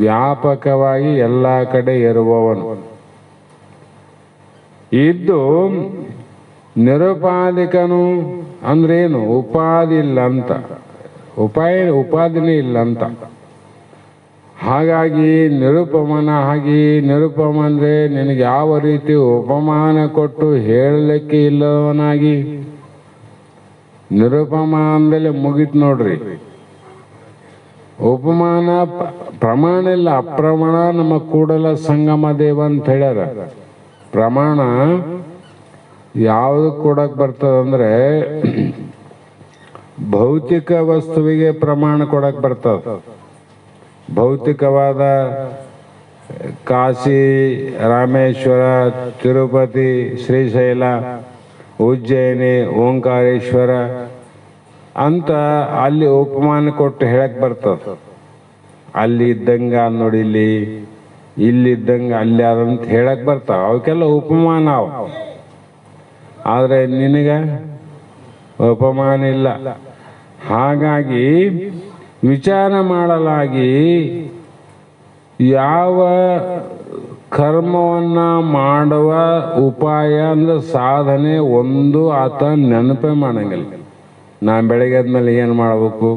ವ್ಯಾಪಕವಾಗಿ ಎಲ್ಲ ಕಡೆ ಇರುವವನು. ಇದ್ದು ನಿರುಪಾಧಿಕನು ಅಂದ್ರೇನು? ಉಪಾಧಿ ಇಲ್ಲ ಅಂತ, ಉಪಾಧಿನೇ ಇಲ್ಲ ಅಂತ. ಹಾಗಾಗಿ ನಿರುಪಮನ. ಹಾಗೆ ನಿರುಪಮ ಅಂದ್ರೆ ನಿನಗೆ ಯಾವ ರೀತಿ ಉಪಮಾನ ಕೊಟ್ಟು ಹೇಳಲಿಕ್ಕೆ ಇಲ್ಲವನಾಗಿ. ನಿರುಪಮ ಅಂದಲೇ ಮುಗಿತ್ ನೋಡ್ರಿ. ಉಪಮಾನ ಪ್ರಮಾಣ ಇಲ್ಲ, ಅಪ್ರಮಾಣ. ನಮ್ಮ ಕೂಡಲ ಸಂಗಮ ದೇವ ಅಂತ ಹೇಳ್ಯಾರ. ಪ್ರಮಾಣ ಯಾವುದು ಕೊಡಕ್ ಬರ್ತದಂದ್ರೆ ಭೌತಿಕ ವಸ್ತುವಿಗೆ ಪ್ರಮಾಣ ಕೊಡಕ್ ಬರ್ತದ. ಭೌತಿಕವಾದ ಕಾಶಿ, ರಾಮೇಶ್ವರ, ತಿರುಪತಿ, ಶ್ರೀಶೈಲ, ಉಜ್ಜಯಿನಿ, ಓಂಕಾರೇಶ್ವರ ಅಂತ ಅಲ್ಲಿ ಉಪಮಾನ ಕೊಟ್ಟು ಹೇಳಕ್ ಬರ್ತದ. ಅಲ್ಲಿ ಇದ್ದಂಗ ನೋಡಿ, ಇಲ್ಲಿದ್ದಂಗ ಅಲ್ಲಿ ಅದಂತ ಹೇಳಕ್ ಬರ್ತಾವ. ಅವಕ್ಕೆಲ್ಲ ಉಪಮಾನ ಅವ. ಆದ್ರೆ ನಿನಗ ಉಪಮಾನ ಇಲ್ಲ. ಹಾಗಾಗಿ ವಿಚಾರ ಮಾಡಲಾಗಿ ಯಾವ ಕರ್ಮವನ್ನ ಮಾಡುವ ಉಪಾಯ ಅಂದ್ರೆ ಸಾಧನೆ ಒಂದು ಆತ ನೆನಪೇ ಮಾಡಂಗಿಲ್ಲ. ನಾ ಬೆಳಗ್ಗೆ ಆದ್ಮೇಲೆ ಏನು ಮಾಡಬೇಕು,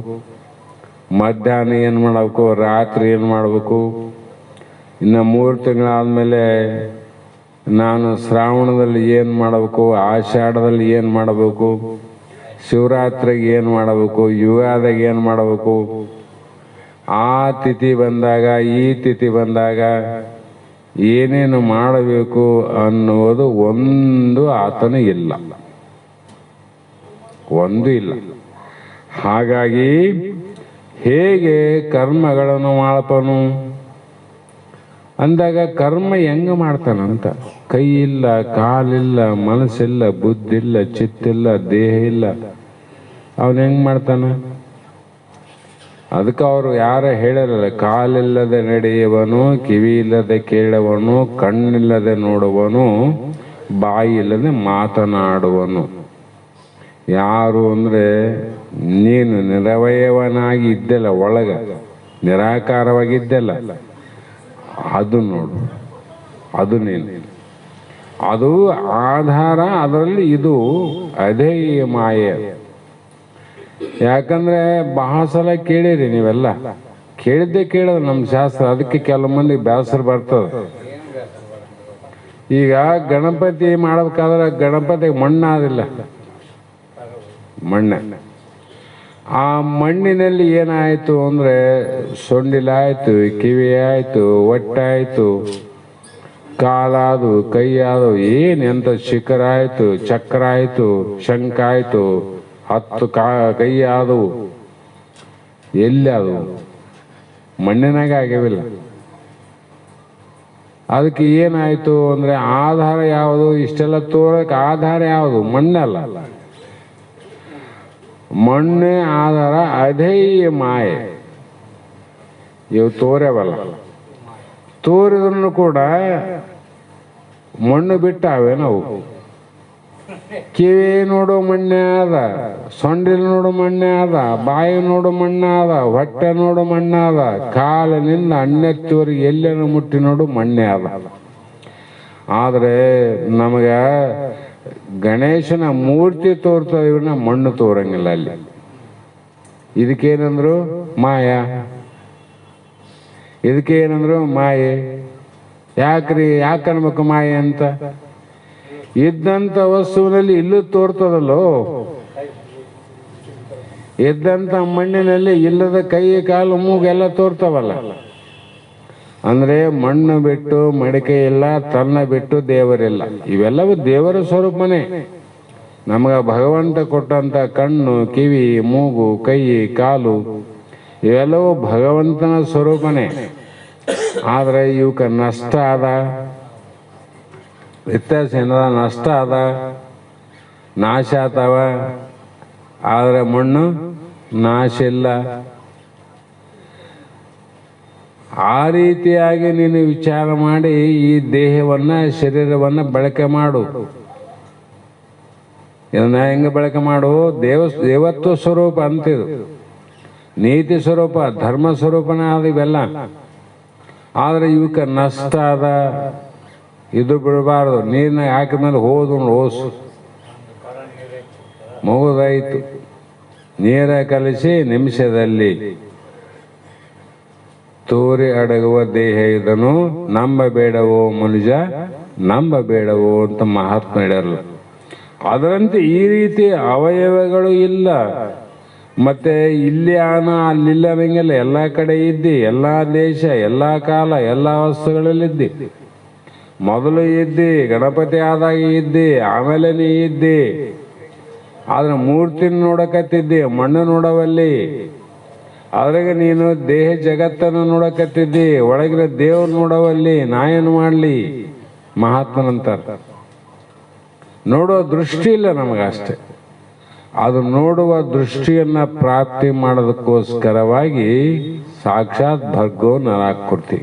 ಮಧ್ಯಾಹ್ನ ಏನು ಮಾಡಬೇಕು, ರಾತ್ರಿ ಏನು ಮಾಡಬೇಕು, ಇನ್ನು 3 ತಿಂಗಳಾದ್ಮೇಲೆ ನಾನು ಶ್ರಾವಣದಲ್ಲಿ ಏನು ಮಾಡಬೇಕು, ಆಷಾಢದಲ್ಲಿ ಏನು ಮಾಡಬೇಕು, ಶಿವರಾತ್ರಿಗೆ ಏನು ಮಾಡಬೇಕು, ಯುಗಾದಾಗ ಏನು ಮಾಡಬೇಕು, ಆ ತಿಥಿ ಬಂದಾಗ ಈ ತಿಥಿ ಬಂದಾಗ ಏನೇನು ಮಾಡಬೇಕು ಅನ್ನೋದು ಒಂದು ಆತನಿಗಿಲ್ಲ, ಒಂದು ಇಲ್ಲ. ಹಾಗಾಗಿ ಹೇಗೆ ಕರ್ಮಗಳನ್ನು ಮಾಡಪನು ಅಂದಾಗ ಕರ್ಮ ಹೆಂಗ ಮಾಡ್ತಾನಂತ? ಕೈ ಇಲ್ಲ, ಕಾಲಿಲ್ಲ, ಮನಸ್ಸಿಲ್ಲ, ಬುದ್ಧಿಲ್ಲ, ಚಿತ್ತಿಲ್ಲ, ದೇಹ ಇಲ್ಲ, ಅವನು ಹೆಂಗ್ ಮಾಡ್ತಾನ? ಅದಕ್ಕೆ ಅವರು ಯಾರ ಹೇಳಿರಲ್ಲ, ಕಾಲಿಲ್ಲದೆ ನಡೆಯುವನು, ಕಿವಿ ಇಲ್ಲದೆ ಕೇಳುವನು, ಕಣ್ಣಿಲ್ಲದೆ ನೋಡುವನು, ಬಾಯಿ ಇಲ್ಲದೆ ಮಾತನಾಡುವನು. ಯಾರು ಅಂದ್ರೆ ನೀನು ನಿರವಯವನಾಗಿ ಇದ್ದೆಲ್ಲ, ಒಳಗ ನಿರಾಕಾರವಾಗಿದ್ದೆಲ್ಲ, ಅದು ನೋಡು, ಅದು ನೀನು, ಅದು ಆಧಾರ. ಅದರಲ್ಲಿ ಇದು ಅದೇ ಮಾಯೆ. ಯಾಕಂದ್ರೆ ಬಹಳ ಸಲ ಕೇಳಿರಿ ನೀವೆಲ್ಲ, ಕೇಳಿದ್ದು ನಮ್ಮ ಶಾಸ್ತ್ರ. ಅದಕ್ಕೆ ಕೆಲವು ಮಂದಿ ಬೇಸರ ಬರ್ತದ. ಈಗ ಗಣಪತಿ ಮಾಡ್ಬೇಕಾದ್ರೆ ಗಣಪತಿಗೆ ಮಣ್ಣಾದಿಲ್ಲ, ಮಣ್ಣೆ. ಆ ಮಣ್ಣಿನಲ್ಲಿ ಏನಾಯ್ತು ಅಂದ್ರೆ ಸೊಂಡಿಲಾಯ್ತು, ಕಿವಿ ಆಯ್ತು, ಹೊಟ್ಟಾಯ್ತು, ಕಾಲಾದು, ಕೈ ಆದವು, ಎಂತ ಶಿಖರ ಆಯ್ತು, ಚಕ್ರ ಆಯ್ತು, ಶಂಖ ಆಯ್ತು, 10 ಕೈ ಆದವು. ಎಲ್ಲಿ ಅದು? ಮಣ್ಣಿನಾಗ ಆಗ್ಯವಿಲ್ಲ. ಅದಕ್ಕೆ ಏನಾಯ್ತು ಅಂದ್ರೆ ಆಧಾರ ಯಾವುದು? ಇಷ್ಟೆಲ್ಲ ತೋರಕ್ಕೆ ಆಧಾರ ಯಾವುದು? ಮಣ್ಣಲ್ಲ, ಮಣ್ಣೆ ಆಧಾರ. ಅದೇ ಮಾಯೆ. ಇವು ತೋರ್ಯವಲ್ಲ, ತೋರಿದ್ರು ಕೂಡ ಮಣ್ಣು ಬಿಟ್ಟಾವೆ. ನಾವು ಕಿವಿ ನೋಡು ಮಣ್ಣೆ ಆದ, ಸೊಂಡಿಲ್ ನೋಡು ಮಣ್ಣೆ ಆದ, ಬಾಯಿ ನೋಡು ಮಣ್ಣೆ ಆದ, ಹೊಟ್ಟೆ ನೋಡು ಮಣ್ಣೆ ಆದ, ಕಾಲಿನಿಂದ ಅಣ್ಣೆತ್ತುವರೆಗೆ ಎಲ್ಲೇನು ಮುಟ್ಟಿ ನೋಡು ಮಣ್ಣೆ ಆದ. ಆದ್ರೆ ನಮಗ ಗಣೇಶನ ಮೂರ್ತಿ ತೋರ್ತಾ ಇವನ್ನ ಮಣ್ಣು ತೋರಂಗಿಲ್ಲ. ಅಲ್ಲಿ ಇದಕ್ಕೇನಂದ್ರು ಮಾಯ, ಇದಕ್ಕೇನಂದ್ರು ಮಾಯೆ. ಯಾಕೆ ಅನ್ಬೇಕು ಮಾಯೆ ಅಂತ? ಇದ್ದಂಥ ವಸ್ತುವಿನಲ್ಲಿ ಇಲ್ಲೂ ತೋರ್ತದಲ್ಲೋ, ಇದ್ದಂಥ ಮಣ್ಣಿನಲ್ಲಿ ಇಲ್ಲದ ಕೈ ಕಾಲು ಮೂಗೆಲ್ಲ ತೋರ್ತವಲ್ಲ. ಅಂದ್ರೆ ಮಣ್ಣು ಬಿಟ್ಟು ಮಡಿಕೆ ಇಲ್ಲ, ತನ್ನ ಬಿಟ್ಟು ದೇವರಿಲ್ಲ. ಇವೆಲ್ಲವೂ ದೇವರ ಸ್ವರೂಪನೇ. ನಮಗ ಭಗವಂತ ಕೊಟ್ಟಂತ ಕಣ್ಣು, ಕಿವಿ, ಮೂಗು, ಕೈ, ಕಾಲು ಇವೆಲ್ಲವೂ ಭಗವಂತನ ಸ್ವರೂಪನೇ. ಆದ್ರೆ ಇವಕ್ಕೆ ನಷ್ಟ ಅದ, ವ್ಯತ್ಯಾಸ ಏನದ? ನಷ್ಟ ಅದ, ನಾಶ ಆತವ. ಆದ್ರೆ ಮಣ್ಣು ನಾಶ ಇಲ್ಲ. ಆ ರೀತಿಯಾಗಿ ನೀನು ವಿಚಾರ ಮಾಡಿ ಈ ದೇಹವನ್ನ, ಶರೀರವನ್ನ ಬಳಕೆ ಮಾಡು. ಇದನ್ನ ಹೆಂಗೆ ಬಳಕೆ ಮಾಡು? ದೇವತ್ವ ಸ್ವರೂಪ ಅಂತಿದು, ನೀತಿ ಸ್ವರೂಪ, ಧರ್ಮ ಸ್ವರೂಪನೇ ಆದ ಇವೆಲ್ಲ. ಆದ್ರೆ ಇವಕ್ಕೆ ನಷ್ಟ ಅದ. ಇದು ಬಿಡಬಾರ್ದು. ನೀರಿನ ಹಾಕಿದ್ಮೇಲೆ ಓಸು ಮುಗಿದಾಯಿತು. ನೀರ ಕಲಿಸಿ ನಿಮಿಷದಲ್ಲಿ ತೂರಿ ಅಡಗುವ ದೇಹ ಇದನ್ನು ನಂಬಬೇಡವೋ ಮನುಜ, ನಂಬಬೇಡವೋ ಅಂತ ಮಹಾತ್ಮ ಹೇಳ್ಯಾರಲ್ಲ. ಅದರಂತೆ ಈ ರೀತಿ ಅವಯವಗಳು ಇಲ್ಲ. ಮತ್ತೆ ಇಲ್ಲಿ ಅಲ್ಲಿಲ್ಲ ಅನ್ನಂಗಿಲ್ಲ. ಎಲ್ಲ ಕಡೆ ಇದ್ದಿ, ಎಲ್ಲ ದೇಶ, ಎಲ್ಲ ಕಾಲ, ಎಲ್ಲ ವಸ್ತುಗಳಲ್ಲಿದ್ದಿ. ಮೊದಲು ಇದ್ದಿ, ಗಣಪತಿ ಆದಾಗ ಇದ್ದಿ, ಆಮೇಲೆ ನೀ ಇದ್ದಿ. ಆದ್ರೆ ಮೂರ್ತಿನ ನೋಡಕತ್ತಿದ್ದಿ, ಮಣ್ಣು ನೋಡವಲ್ಲಿ. ಅದ್ರಾಗ ನೀನು ದೇಹ ಜಗತ್ತನ್ನು ನೋಡಕತ್ತಿದ್ದಿ, ಒಳಗಿನ ದೇವ್ರು ನೋಡವಲ್ಲಿ. ನಾ ಏನು ಮಾಡ್ಲಿ? ಮಹಾತ್ಮನಂತಾರ. ನೋಡೋ ದೃಷ್ಟಿ ಇಲ್ಲ ನಮಗಷ್ಟೆ. ಅದು ನೋಡುವ ದೃಷ್ಟಿಯನ್ನ ಪ್ರಾಪ್ತಿ ಮಾಡೋದಕ್ಕೋಸ್ಕರವಾಗಿ ಸಾಕ್ಷಾತ್ ಭರ್ಗೋ ನರಾಕೃತಿ.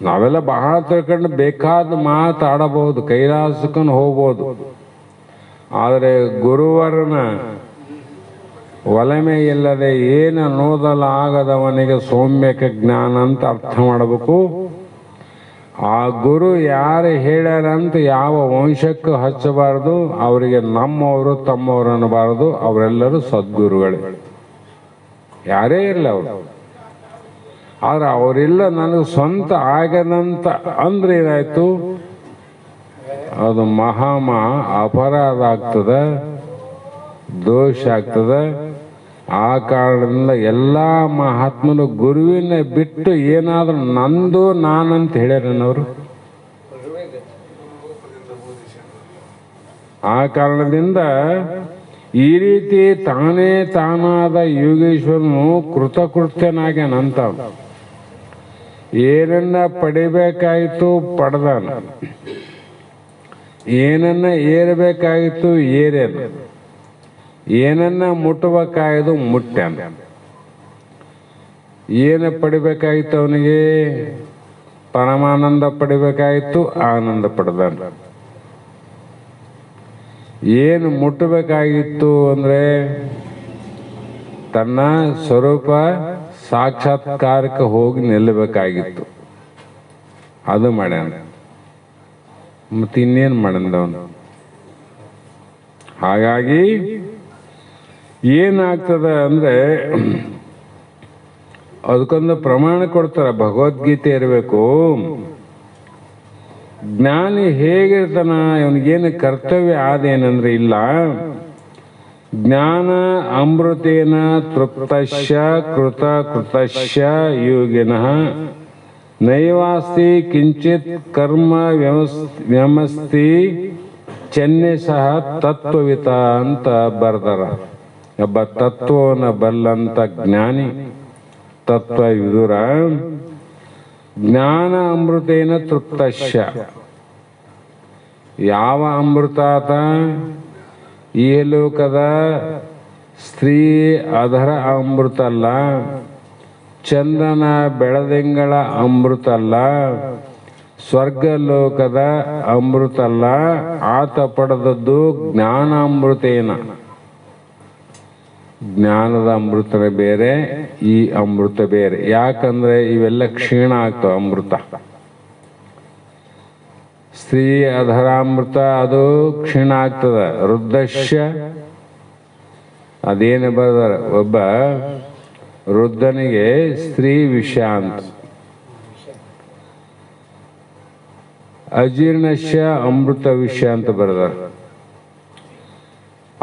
ನಾವೆಲ್ಲ ಬಹಳ ತಿಳ್ಕೊಂಡು ಬೇಕಾದ ಮಾತಾಡಬಹುದು, ಕೈಲಾಸಕ್ಕನ್ನು ಹೋಗ್ಬೋದು. ಆದರೆ ಗುರುವರನ ಒಲಮೆ ಇಲ್ಲದೆ ಏನು ಅನ್ನೋದಲಾಗದವನಿಗೆ ಸೌಮ್ಯಕ ಜ್ಞಾನ ಅಂತ ಅರ್ಥ ಮಾಡಬೇಕು. ಆ ಗುರು ಯಾರು ಹೇಳ್ಯಾರಂತ ಯಾವ ವಂಶಕ್ಕೂ ಹಚ್ಚಬಾರದು. ಅವರಿಗೆ ನಮ್ಮವರು ತಮ್ಮವರು ಅನ್ನಬಾರದು. ಅವರೆಲ್ಲರೂ ಸದ್ಗುರುಗಳೇ, ಯಾರೇ ಇರಲಿ ಅವರು. ಆದ್ರೆ ಅವರಿಲ್ಲ ನನಗೆ ಸ್ವಂತ ಆಗದಂತ ಅಂದ್ರೆ ಏನಾಯ್ತು? ಅದು ಅಪರಾಧ ಆಗ್ತದೆ, ದೋಷ ಆಗ್ತದೆ. ಆ ಕಾರಣದಿಂದ ಎಲ್ಲ ಮಹಾತ್ಮನು ಗುರುವಿನ ಬಿಟ್ಟು ಏನಾದ್ರೂ ನಂದು ನಾನಂತ ಹೇಳ್ಯಾರನವರು. ಆ ಕಾರಣದಿಂದ ಈ ರೀತಿ ತಾನೇ ತಾನಾದ ಯೋಗೇಶ್ವರನು ಕೃತಕೃತ್ಯನಾಗ್ಯಾನಂತ. ಏನನ್ನ ಪಡಿಬೇಕಾಯಿತು ಪಡೆದಾನ, ಏನನ್ನ ಏರಬೇಕಾಯಿತು ಏರ್ಯಾನ, ಏನನ್ನ ಮುಟ್ಟಬೇಕಾಯ್ದು ಮುಟ್ಟ್ಯಾನ. ಏನು ಪಡಿಬೇಕಾಯ್ತು ಅವನಿಗೆ? ಪರಮಾನಂದ ಪಡಿಬೇಕಾಯ್ತು, ಆನಂದ ಪಡೆದಾನ. ಏನು ಮುಟ್ಟಬೇಕಾಗಿತ್ತು ಅಂದ್ರೆ ತನ್ನ ಸ್ವರೂಪ ಸಾಕ್ಷಾತ್ಕಾರಕ್ಕೆ ಹೋಗಿ ನಿಲ್ಲಬೇಕಾಗಿತ್ತು. ಅದು ಮಾಡ್ಯಾನ. ಮತ್ತೆ ಇನ್ನೇನು ಮಾಡಂದವನು? ಹಾಗಾಗಿ ಏನಾಗ್ತದ ಅಂದ್ರೆ ಅದಕ್ಕೊಂದು ಪ್ರಮಾಣ ಕೊಡ್ತಾರ. ಭಗವದ್ಗೀತೆ ಇರಬೇಕು. ಜ್ಞಾನಿ ಹೇಗಿರ್ತಾನ, ಇವನಿಗೇನು ಕರ್ತವ್ಯ ಆದೇನಂದ್ರೆ ಇಲ್ಲ. ಜ್ಞಾನ ಅಮೃತೇನ ತೃಪ್ತಶ್ಯ ಕೃತ ಕೃತಶ್ಯ ಯೋಗಿನಃ ನೈವಾಸ್ತಿ ಕಿಂಚಿತ್ ಕರ್ಮ ವ್ಯಮಸ್ತಿ ಚೆನ್ನೆ ಸಹ ತತ್ವವಿತ ಅಂತ ಬರ್ದಾರ. ಒಬ್ಬ ತತ್ವನ ಬಲ್ಲಂತ ಜ್ಞಾನಿ, ತತ್ವ ವಿದುರ. ಜ್ಞಾನ ಅಮೃತೇನ ತೃಪ್ತಶ್ಯ. ಯಾವ ಅಮೃತಾತ? ಈ ಲೋಕದ ಸ್ತ್ರೀ ಅಧರ ಅಮೃತ ಅಲ್ಲ, ಚಂದ್ರನ ಬೆಳದಿಂಗಳ ಅಮೃತ ಅಲ್ಲ, ಸ್ವರ್ಗ ಲೋಕದ ಅಮೃತ ಅಲ್ಲ. ಆತ ಪಡೆದದ್ದು ಜ್ಞಾನಾಮೃತೇನ. ಜ್ಞಾನದ ಅಮೃತನೇ ಬೇರೆ, ಈ ಅಮೃತ ಬೇರೆ. ಯಾಕಂದ್ರೆ ಇವೆಲ್ಲ ಕ್ಷೀಣ ಆಗ್ತಾವ. ಅಮೃತ ಸ್ತ್ರೀ ಅಧರಾಮೃತ ಅದು ಕ್ಷೀಣ ಆಗ್ತದ. ವೃದ್ಧಶ್ಯ ಅದೇನು ಬರ್ದಾರ, ಒಬ್ಬ ವೃದ್ಧನಿಗೆ ಸ್ತ್ರೀ ವಿಷ ಅಂತ. ಅಜೀರ್ಣಸ್ಯ ಅಮೃತ ವಿಷಯ ಅಂತ ಬರೆದಾರ.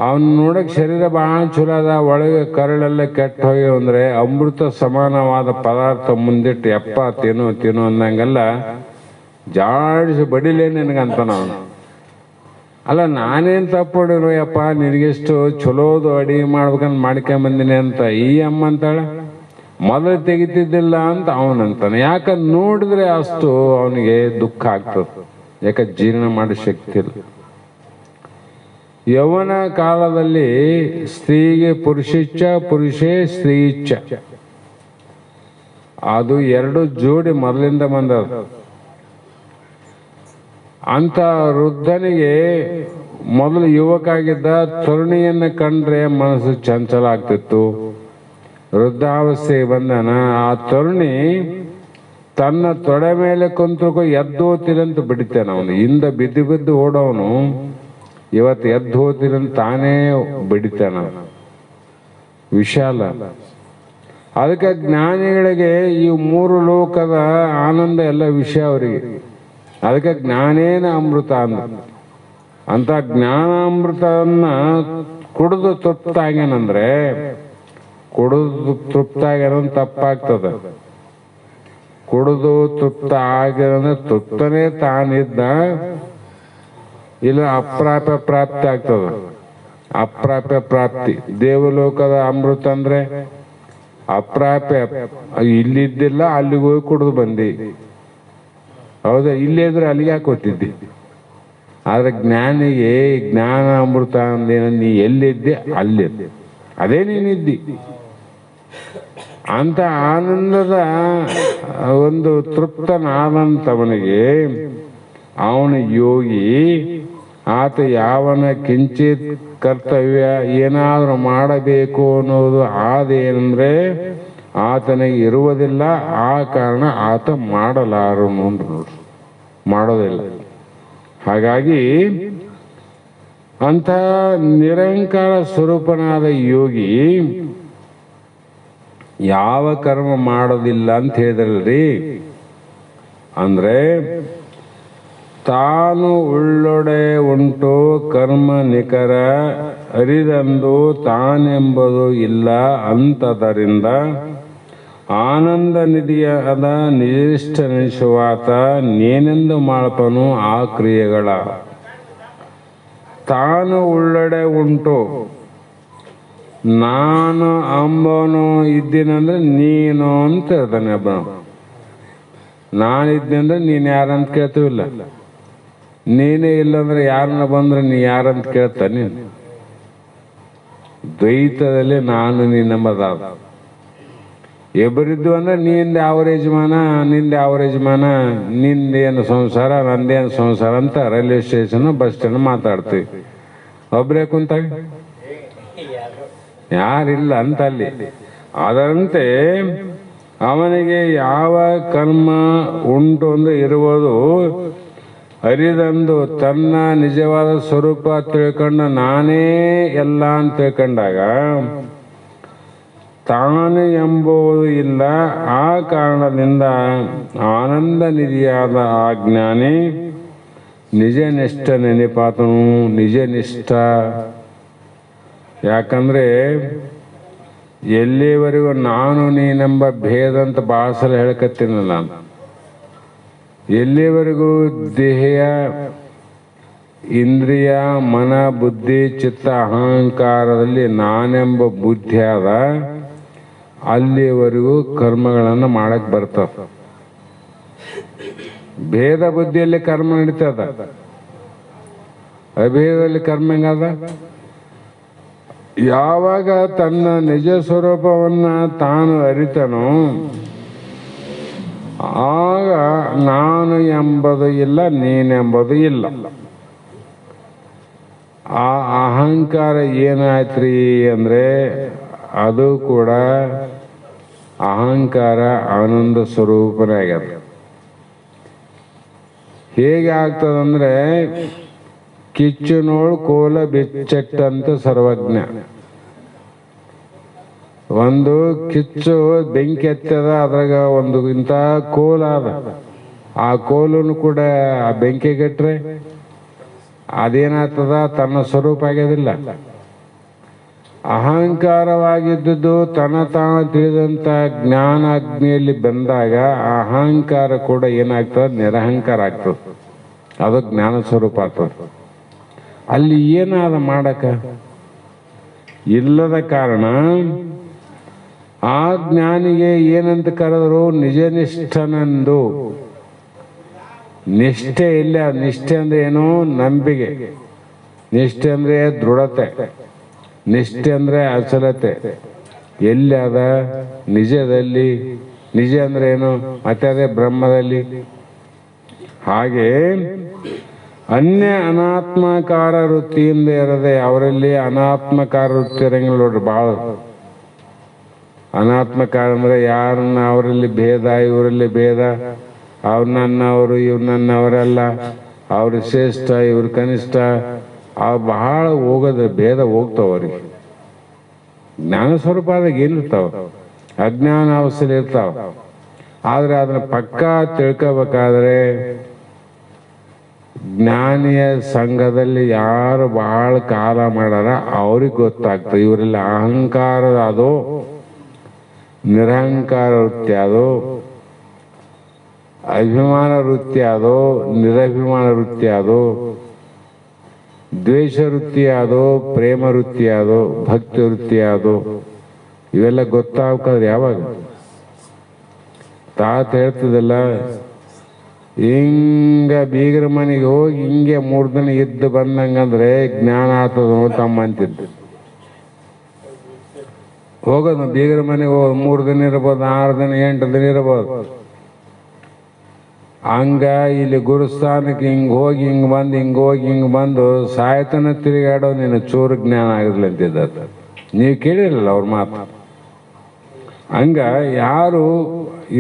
ಅವನ್ ನೋಡಕ್ ಶರೀರ ಬಹಳ ಚಲೋ ಅದ, ಒಳಗೆ ಕರಳೆಲ್ಲ ಕೆಟ್ಟ ಹೋಗ್ಯವ ಅಂದ್ರೆ ಅಮೃತ ಸಮಾನವಾದ ಪದಾರ್ಥ ಮುಂದಿಟ್ಟು ಯಪ್ಪ ತಿನ್ನು ತಿನ್ನು ಅಂದಂಗೆಲ್ಲ ಜಾಡಿಸಿ ಬಡಿಲೇ ನಿನಗಂತ ನಾವು. ಅಲ್ಲ ನಾನೇನ್ ತಪ್ಪೊಡಿರೋ ಯಪ್ಪ, ನಿನಗೆಷ್ಟು ಚಲೋದು ಅಡಿಗೆ ಮಾಡ್ಬೇಕಂತ ಮಾಡ್ಕೊಂಬಂದಿನಿ ಅಂತ ಈ ಅಮ್ಮ ಅಂತಾಳೆ. ಮೊದಲು ತೆಗಿತಿದ್ದಿಲ್ಲ ಅಂತ ಅವನಂತಾನೆ. ಯಾಕಂದ್ ನೋಡಿದ್ರೆ ಅಷ್ಟು ಅವನಿಗೆ ದುಃಖ ಆಗ್ತದೆ, ಯಾಕ ಜೀರ್ಣ ಮಾಡೋ ಶಕ್ತಿ ಇಲ್ಲ. ಯೌವನ ಕಾಲದಲ್ಲಿ ಸ್ತ್ರೀಗೆ ಪುರುಷಿಚ್ಛ, ಪುರುಷೇ ಸ್ತ್ರೀ ಇಚ್ಛ, ಅದು ಎರಡು ಜೋಡಿ ಮೊದಲಿಂದ ಬಂದ. ಅಂತ ವೃದ್ಧನಿಗೆ ಮೊದಲು ಯುವಕ ಆಗಿದ್ದ ತರುಣಿಯನ್ನ ಕಂಡ್ರೆ ಮನಸ್ಸು ಚಂಚಲ ಆಗ್ತಿತ್ತು. ವೃದ್ಧಾವಸ್ಥೆಗೆ ಬಂದನ ಆ ತರುಣಿ ತನ್ನ ತೊಡೆ ಮೇಲೆ ಕುಂತ್ಕೊ ಎದ್ದೋತಿರಂತ ಬಿಡಿತಾನ. ಅವನು ಹಿಂದ ಬಿದ್ದು ಬಿದ್ದು ಓಡೋನು ಇವತ್ತು ಎದ್ದು ಹೋತಿರಂತ ತಾನೇ ಬಿಡಿತಾನ. ವಿಶಾಲ. ಅದಕ್ಕೆ ಜ್ಞಾನಿಗಳಿಗೆ ಈ ಮೂರು ಲೋಕದ ಆನಂದ ಎಲ್ಲ ವಿಷಯ ಅವರಿಗೆ. ಅದಕ್ಕೆ ಜ್ಞಾನೇನ ಅಮೃತ ಅಂತ ಜ್ಞಾನಾಮೃತವನ್ನ ಕುಡಿದು ತೃಪ್ತಾಗ್ಯಾನಂದ್ರೆ, ಕುಡಿದು ತೃಪ್ತಾಗ್ಯಾನ ತಪ್ಪಾಗ್ತದ. ಕುಡಿದು ತೃಪ್ತ ಆಗ್ಯಾನಂದ್ರೆ ತೃಪ್ತನೇ ತಾನಿದ್ದ, ಇಲ್ಲ ಅಪ್ರಾಪ್ಯ ಪ್ರಾಪ್ತಿ ಆಗ್ತದ. ಅಪ್ರಾಪ್ಯ ಪ್ರಾಪ್ತಿ. ದೇವಲೋಕದ ಅಮೃತ ಅಂದ್ರೆ ಅಪ್ರಾಪ್ಯ, ಇಲ್ಲಿದ್ದಿಲ್ಲ ಅಲ್ಲಿಗೆ ಹೋಗಿ ಕುಡಿದು ಬಂದಿ. ಹೌದಾ? ಇಲ್ಲೇ ಇದ್ರೆ ಅಲ್ಲಿಗೆ ಹಾಕೋತಿದ್ದಿ. ಆದ್ರೆ ಜ್ಞಾನಿಗೆ ಜ್ಞಾನ ಅಮೃತ ಅಂದೇನ, ನೀ ಎಲ್ಲಿದ್ದೆ ಅಲ್ಲಿದ್ದೆ, ಅದೇ ನೀನಿದ್ದಿ. ಅಂತ ಆನಂದದ ಒಂದು ತೃಪ್ತನಾದಂಥವನಿಗೆ ಅವನ ಯೋಗಿ. ಆತ ಯಾವನ ಕಿಂಚಿತ್ ಕರ್ತವ್ಯ ಏನಾದ್ರೂ ಮಾಡಬೇಕು ಅನ್ನೋದು ಆದೇನಂದ್ರೆ ಆತನಿಗೆ ಇರುವುದಿಲ್ಲ. ಆ ಕಾರಣ ಆತ ಮಾಡಲಾರನು ನೋಡ್ರಿ, ಮಾಡೋದಿಲ್ಲ. ಹಾಗಾಗಿ ಅಂತ ನಿರಂಕಾರ ಸ್ವರೂಪನಾದ ಯೋಗಿ ಯಾವ ಕರ್ಮ ಮಾಡೋದಿಲ್ಲ ಅಂತ ಹೇಳಿದ್ರಲ್ರಿ. ಅಂದ್ರೆ ತಾನು ಉಳ್ಳೊಡೆ ಉಂಟು ಕರ್ಮ ನಿಖರ ಅರಿದಂದು ತಾನೆಂಬುದು ಇಲ್ಲ ಅಂತದರಿಂದ ಆನಂದ ನಿಧಿಯಾದ ನಿಷ್ಠ ನೆನೆಸುವಾತ ನೇನೆಂದು ಮಾಡ್ಪನು ಆ ಕ್ರಿಯೆಗಳ. ತಾನು ಉಳ್ಳೊಡೆ ಉಂಟು, ನಾನು ಅಂಬನು ಇದ್ದೀನಂದ್ರೆ ನೀನು ಅಂತ ಹೇಳ್ತಾನೆ ಹಬ್ಬ. ನಾನಿದ್ದೆ ಅಂದ್ರೆ ನೀನ್ ಯಾರಂತ ಕೇಳ್ತೀವಿಲ್ಲ. ನೀನೇ ಇಲ್ಲಂದ್ರೆ ಯಾರನ್ನ ಬಂದ್ರೆ ನೀ ಯಾರಂತ ಕೇಳ್ತಾನೆ. ದ್ವೈತದಲ್ಲಿ ನಾನು ನೀನೆಂಬುದಾದ. ಇಬ್ಬರಿದ್ದು ಅಂದ್ರೆ ನಿಂದ ಯಾವ ಯಜಮಾನ, ನಿಂದ ಯಾವ ಯಜಮಾನ, ನಿಂದೇನು ಸಂಸಾರ, ನಂದೇನು ಸಂಸಾರ ಅಂತ ರೈಲ್ವೆ ಸ್ಟೇಷನ್ ಬಸ್ ಸ್ಟ್ಯಾಂಡ್ ಮಾತಾಡ್ತೀವಿ. ಒಬ್ರೇ ಕುಂತಾಗ ಯಾರಿಲ್ಲ ಅಂತ ಅಲ್ಲಿ. ಅದರಂತೆ ಅವನಿಗೆ ಯಾವ ಕರ್ಮ ಉಂಟು ಅಂದ್ರೆ ಇರುವುದು ಅರಿದಂದು ತನ್ನ ನಿಜವಾದ ಸ್ವರೂಪ ತಿಳ್ಕೊಂಡು ನಾನೇ ಎಲ್ಲ ಅಂತ ತಿಳ್ಕೊಂಡಾಗ ತಾನು ಎಂಬುದು ಇಲ್ಲ. ಆ ಕಾರಣದಿಂದ ಆನಂದ ನಿಧಿಯಾದ ಆ ಜ್ಞಾನಿ ನಿಜನಿಷ್ಠ ನೆನಪಾತನು. ನಿಜನಿಷ್ಠ. ಯಾಕಂದ್ರೆ ಎಲ್ಲಿವರೆಗೂ ನಾನು ನೀನೆಂಬ ಭೇದ ಅಂತ ಭಾಳ ಸಲ ಹೇಳ್ಕತ್ತೀನಿ ನಾನು. ಎಲ್ಲಿವರೆಗೂ ದೇಹ, ಇಂದ್ರಿಯ, ಮನ, ಬುದ್ಧಿ, ಚಿತ್ತ, ಅಹಂಕಾರದಲ್ಲಿ ನಾನೆಂಬ ಬುದ್ಧಿ ಆದ ಅಲ್ಲಿವರೆಗೂ ಕರ್ಮಗಳನ್ನು ಮಾಡಕ್ ಬರ್ತದ. ಭೇದ ಬುದ್ಧಿಯಲ್ಲಿ ಕರ್ಮ ನಡೀತದ, ಅಭೇದದಲ್ಲಿ ಕರ್ಮ ಹೆಂಗದ? ಯಾವಾಗ ತನ್ನ ನಿಜ ಸ್ವರೂಪವನ್ನ ತಾನು ಅರಿತನೋ ಆಗ ನಾನು ಎಂಬುದು ಇಲ್ಲ, ನೀನೆಂಬುದು ಇಲ್ಲ. ಆ ಅಹಂಕಾರ ಏನಾಯ್ತ್ರಿ ಅಂದ್ರೆ ಅದು ಕೂಡ ಅಹಂಕಾರ ಆನಂದ ಸ್ವರೂಪನೇ ಆಗ್ಯದ. ಹೇಗೆ ಆಗ್ತದಂದ್ರೆ ಕಿಚ್ಚು ನೋಡು ಕೋಲ ಬೆಚ್ಚಟ್ಟಂತ ಸರ್ವಜ್ಞ. ಒಂದು ಕಿಚ್ಚು ಬೆಂಕಿ ಹತ್ತದ, ಅದ್ರಾಗ ಒಂದು ಇಂಥ ಕೋಲ ಅದ, ಆ ಕೋಲನ್ನು ಕೂಡ ಆ ಬೆಂಕಿಗೆಟ್ರೆ ಅದೇನಾಗ್ತದ, ತನ್ನ ಸ್ವರೂಪ ಆಗೋದಿಲ್ಲ. ಅಹಂಕಾರವಾಗಿದ್ದುದು ತನ್ನ ತಾನು ತಿಳಿದಂಥ ಜ್ಞಾನ ಅಗ್ನಿಯಲ್ಲಿ ಬಂದಾಗ ಅಹಂಕಾರ ಕೂಡ ಏನಾಗ್ತದೆ, ನಿರಹಂಕಾರ ಆಗ್ತದೆ. ಅದು ಜ್ಞಾನ ಸ್ವರೂಪ ಆಗ್ತದೆ. ಅಲ್ಲಿ ಏನಾದ ಮಾಡಕ ಇಲ್ಲದ ಕಾರಣ ಆ ಜ್ಞಾನಿಗೆ ಏನಂತ ಕರೆದರು, ನಿಜನಿಷ್ಠನೆಂದು. ನಿಷ್ಠೆ ಇಲ್ಲ. ನಿಷ್ಠೆ ಅಂದ್ರೆ ಏನು? ನಂಬಿಕೆ. ನಿಷ್ಠೆ ಅಂದ್ರೆ ದೃಢತೆ, ನಿಷ್ಠೆ ಅಂದ್ರೆ ಅಚಲತೆ. ಎಲ್ಲಿ ಅದ? ನಿಜದಲ್ಲಿ. ನಿಜ ಅಂದ್ರೆ ಏನು? ಮತ್ತೆ ಅದೇ ಬ್ರಹ್ಮದಲ್ಲಿ. ಹಾಗೆ ಅನ್ಯ ಅನಾತ್ಮಕಾರ ವೃತ್ತಿಯಿಂದ ಇರದೆ ಅವರಲ್ಲಿ ಅನಾತ್ಮಕಾರ ವೃತ್ತಿ ಇರಂಗಿಲ್ಲ ನೋಡ್ರಿ. ಭಾಳ ಅನಾತ್ಮಕಾರ ಅಂದ್ರೆ ಯಾರನ್ನ ಅವರಲ್ಲಿ ಭೇದ, ಇವರಲ್ಲಿ ಭೇದ, ಅವ್ರು ನನ್ನವರು ಇವ್ರು ನನ್ನವರೆಲ್ಲ, ಅವ್ರು ಶ್ರೇಷ್ಠ ಇವ್ರು ಕನಿಷ್ಠ, ಅವು ಬಹಳ ಹೋಗೋದ್ರ ಭೇದ ಹೋಗ್ತಾವ. ಅವ್ರಿಗೆ ಜ್ಞಾನ ಸ್ವರೂಪ ಆದಾಗ ಏನಿರ್ತಾವ, ಅಜ್ಞಾನ ಅವಸ್ಥೆಯಲ್ಲಿ ಇರ್ತಾವ. ಆದ್ರೆ ಅದನ್ನ ಪಕ್ಕಾ ತಿಳ್ಕೋಬೇಕಾದ್ರೆ ಜ್ಞಾನಿಯ ಸಂಘದಲ್ಲಿ ಯಾರು ಬಹಳ ಕಾಲ ಮಾಡಾರ ಅವ್ರಿಗೆ ಗೊತ್ತಾಗ್ತದೆ. ಇವರೆಲ್ಲ ಅಹಂಕಾರದ ಅದು ನಿರಹಂಕಾರ ವೃತ್ತಿ, ಅದು ಅಭಿಮಾನ ವೃತ್ತಿ, ಅದು ನಿರಭಿಮಾನ ವೃತ್ತಿ, ಅದು ದ್ವೇಷ ವೃತ್ತಿ, ಅದು ಪ್ರೇಮ ವೃತ್ತಿ, ಅದು ಭಕ್ತಿ ವೃತ್ತಿ, ಅದು ಇವೆಲ್ಲ ಗೊತ್ತಾಗ್ಬೇಕಾದ್ರೆ ಯಾವಾಗ? ತಾತ ಹೇಳ್ತದಲ್ಲ, ಹಿಂಗ ಬೀಗರ ಮನೆಗೆ ಹೋಗಿ ಹಿಂಗೆ 3 ದಿನ ಇದ್ದು ಬಂದಂಗಂದ್ರೆ ಜ್ಞಾನ ಆಗ್ತದ ತಮ್ಮ ಅಂತಿದ್ದು. ಹೋಗೋದು ಬೀಗರ ಮನೆಗೆ ಹೋಗೋದು 3 ದಿನ ಇರ್ಬೋದು, 6 ದಿನ 8 ದಿನ ಇರ್ಬೋದು. ಹಂಗ ಇಲ್ಲಿ ಗುರುಸ್ಥಾನಕ್ಕೆ ಹಿಂಗ್ ಹೋಗಿ ಹಿಂಗ್ ಬಂದು ಹಿಂಗ್ ಹೋಗಿ ಹಿಂಗ್ ಬಂದು ಸಾಯ್ತನ ತಿರುಗಾಡೋ ನಿನ್ನ ಚೂರು ಜ್ಞಾನ ಆಗಿರ್ಲಿ ಅಂತಿದ್ದ. ನೀವು ಕೇಳಿರಲ್ಲ ಅವ್ರ ಮಾತು. ಹಂಗ ಯಾರು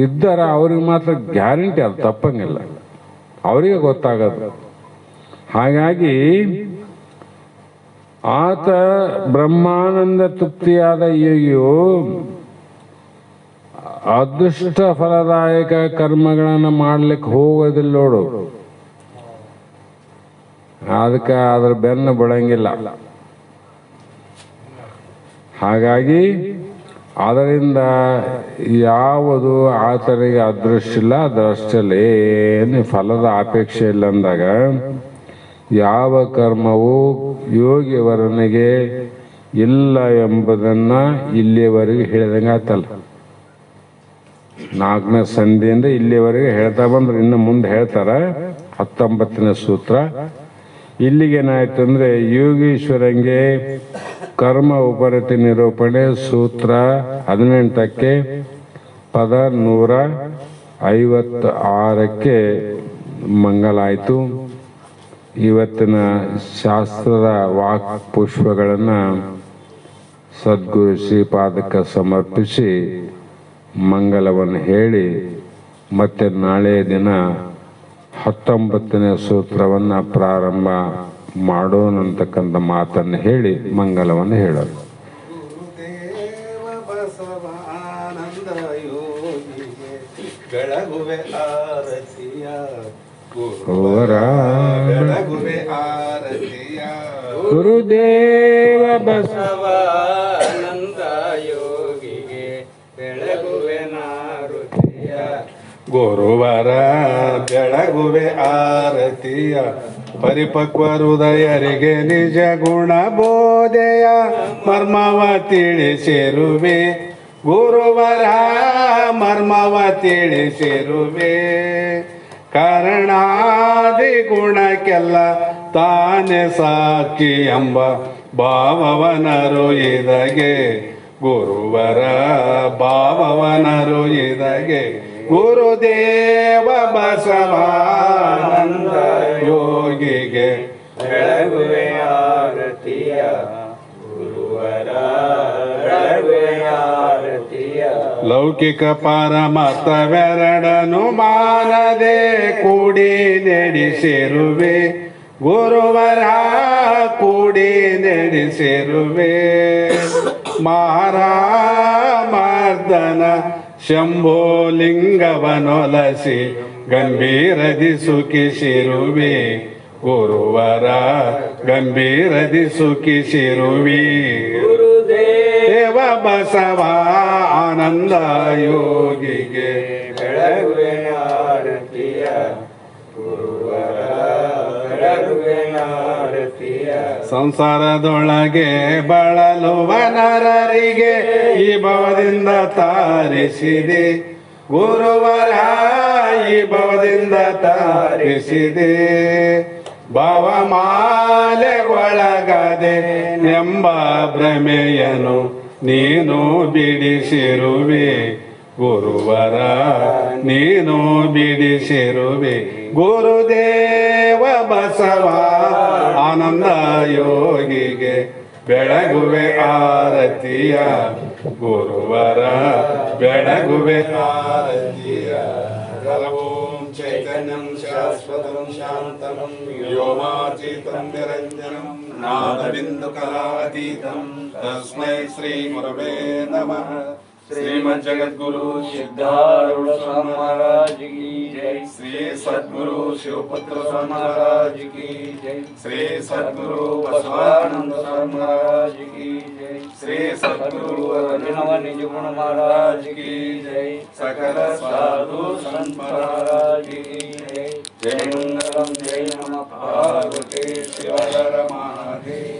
ಇದ್ದಾರ ಅವ್ರಿಗೆ ಮಾತ್ರ ಗ್ಯಾರಂಟಿ, ಅದು ತಪ್ಪಂಗಿಲ್ಲ, ಅವರಿಗೆ ಗೊತ್ತಾಗದು. ಹಾಗಾಗಿ ಆತ ಬ್ರಹ್ಮಾನಂದ ತೃಪ್ತಿಯಾದ ಯೋಗಿಯು ಅದೃಷ್ಟ ಫಲದಾಯಕ ಕರ್ಮಗಳನ್ನು ಮಾಡ್ಲಿಕ್ಕೆ ಹೋಗೋದಿಲ್ಲ ನೋಡು. ಅದಕ್ಕೆ ಅದ್ರ ಬೆನ್ನು ಬಿಡಂಗಿಲ್ಲ. ಹಾಗಾಗಿ ಅದರಿಂದ ಯಾವುದು ಆತನಿಗೆ ಅದೃಷ್ಟ ಇಲ್ಲ, ಅದರಷ್ಟಲ್ಲ, ಏನು ಫಲದ ಅಪೇಕ್ಷೆ ಇಲ್ಲ ಅಂದಾಗ ಯಾವ ಕರ್ಮವು ಯೋಗಿವರನಿಗೆ ಇಲ್ಲ ಎಂಬುದನ್ನ ಇಲ್ಲಿಯವರೆಗೆ ಹೇಳಿದಂಗೆ ಆತಲ್ಲ. 4ನೇ ಸಂಧಿಯಿಂದ ಇಲ್ಲಿವರೆಗೆ ಹೇಳ್ತಾ ಬಂದ್ರೆ ಇನ್ನು ಮುಂದೆ ಹೇಳ್ತಾರ 19ನೇ ಸೂತ್ರ. ಇಲ್ಲಿಗೇನಾಯ್ತು ಅಂದ್ರೆ ಯೋಗೀಶ್ವರಂಗೆ ಕರ್ಮ ಉಪರತಿ ನಿರೂಪಣೆ ಸೂತ್ರ 18ಕ್ಕೆ ಪದ 156ಕ್ಕೆ ಮಂಗಲಾಯಿತು. ಇವತ್ತಿನ ಶಾಸ್ತ್ರದ ವಾಕ್ ಪುಷ್ಪಗಳನ್ನು ಸದ್ಗುರು ಶ್ರೀಪಾದಕ್ಕೆ ಸಮರ್ಪಿಸಿ ಮಂಗಲವನ್ನು ಹೇಳಿ ಮತ್ತೆ ನಾಳೆ ದಿನ 19ನೇ ಸೂತ್ರವನ್ನು ಪ್ರಾರಂಭ ಮಾಡೋಣಂತಕ್ಕಂಥ ಮಾತನ್ನು ಹೇಳಿ ಮಂಗಲವನ್ನು ಹೇಳೋದು. ಗುರುದೇವ ಬಸವಾನಂದ ಯೋಗಿಗೆ ಬೆಳಗುವೆ ಆರತಿಯ, ಬೆಳಗುವೆ ಆರತಿಯ. ಗುರುದೇವ ಬಸವಾನಂದ ಯೋಗಿಗೆ ಬೆಳಗುವೆ ನಾರುತಿಯ, ಗುರುವರ ಬೆಳಗುವೆ ಆರತಿಯ. ಪರಿಪಕ್ವ ಹೃದಯರಿಗೆ ನಿಜ ಗುಣ ಬೋಧೆಯ ಮರ್ಮವ ತಿಳಿಸಿರುವೆ, ಗುರುವರ ಮರ್ಮವ ತಿಳಿಸಿರುವೆ. ಕಾರಣಾದಿ ಗುಣಕ್ಕೆಲ್ಲ ತಾನೇ ಸಾಕ್ಷಿ ಎಂಬ ಭಾವವನರು ಇದಗೆ, ಗುರುವರ ಭಾವವನರು ಇದಗೆ. ಗುರುದೇವ ಬಸವಾನಂದ ಯೋಗಿಗೆ ಬೆಳಗುವೆ ಆರತಿಯ, ಗುರುವರ ಬೆಳಗುವೆ ಆರತಿಯ. ಲೌಕಿಕ ಪರಮರ್ಥವೆರಡನು ಮಾನದೆ ಕೂಡಿ ನಡೆಸಿರುವೆ, ಗುರುವರ ಕೂಡಿ ನಡೆಸಿರುವೆ. ಮಾರಾಮರ್ದನ ಶಂಭೋ ಲಿಂಗವನೊಲಸಿ ಗಂಭೀರದಿ ಸುಖಿಸಿರುವೆ ಗುರುವರ ಗಂಭೀರದಿ ಸುಖಿಸಿರುವಿ ದೇವ ಬಸವ ಆನಂದ ಯೋಗಿಗೆ ಬೆಳಗುವೆ ಆರತಿಯ ಗುರುವರ ಬೆಳಗುವೆ ಆರತಿಯ ಸಂಸಾರದೊಳಗೆ ಬಳಲುವ ನರರಿಗೆ ಈ ಭವದಿಂದ ತಾರಿಸಿದೆ ಗುರುವರ ಈ ಭವದಿಂದ ತಾರಿಸಿದೆ ಭಾವಮಾಲೆಗೊಳಗದೆ ಎಂಬ ಭ್ರಮೆಯನು ನೀನು ಬಿಡಿಸಿರುವೆ ಗುರುವರ ನೀನು ಬಿಡಿಸಿರುವೆ ಗುರುದೇವ ಬಸವ ಆನಂದ ಯೋಗಿಗೆ ಬೆಳಗುವೆ ಆರತಿಯ ಗುರುವರ ಬೆಳಗುವೆ ಆರತಿಯ ಓಂ ಚೈತನ್ಯಂ ಶಾಶ್ವತಂ ಶಾಂತಂ ವ್ಯೋಮಾತೀತಂ ನಿರಂಜನಂ ನಾದಬಿಂದು ಕಲಾತೀತಂ ತಸ್ಮೈ ಶ್ರೀ ಗುರವೇ ನಮಃ श्रीमद् जगद्गुरु सिद्धारूढ़ स्वामी महाराज की जय। श्री सद्गुरु शिवपुत्र स्वामी महाराज की जय। श्री सद्गुरु बसवानंद स्वामी महाराज की जय। श्री सद्गुरु अभिनव निजगुण महाराज की जय। सकल साधु संत महाराज की जय। जय मंगलम जय नमः पार्वती शिव हर महादेव।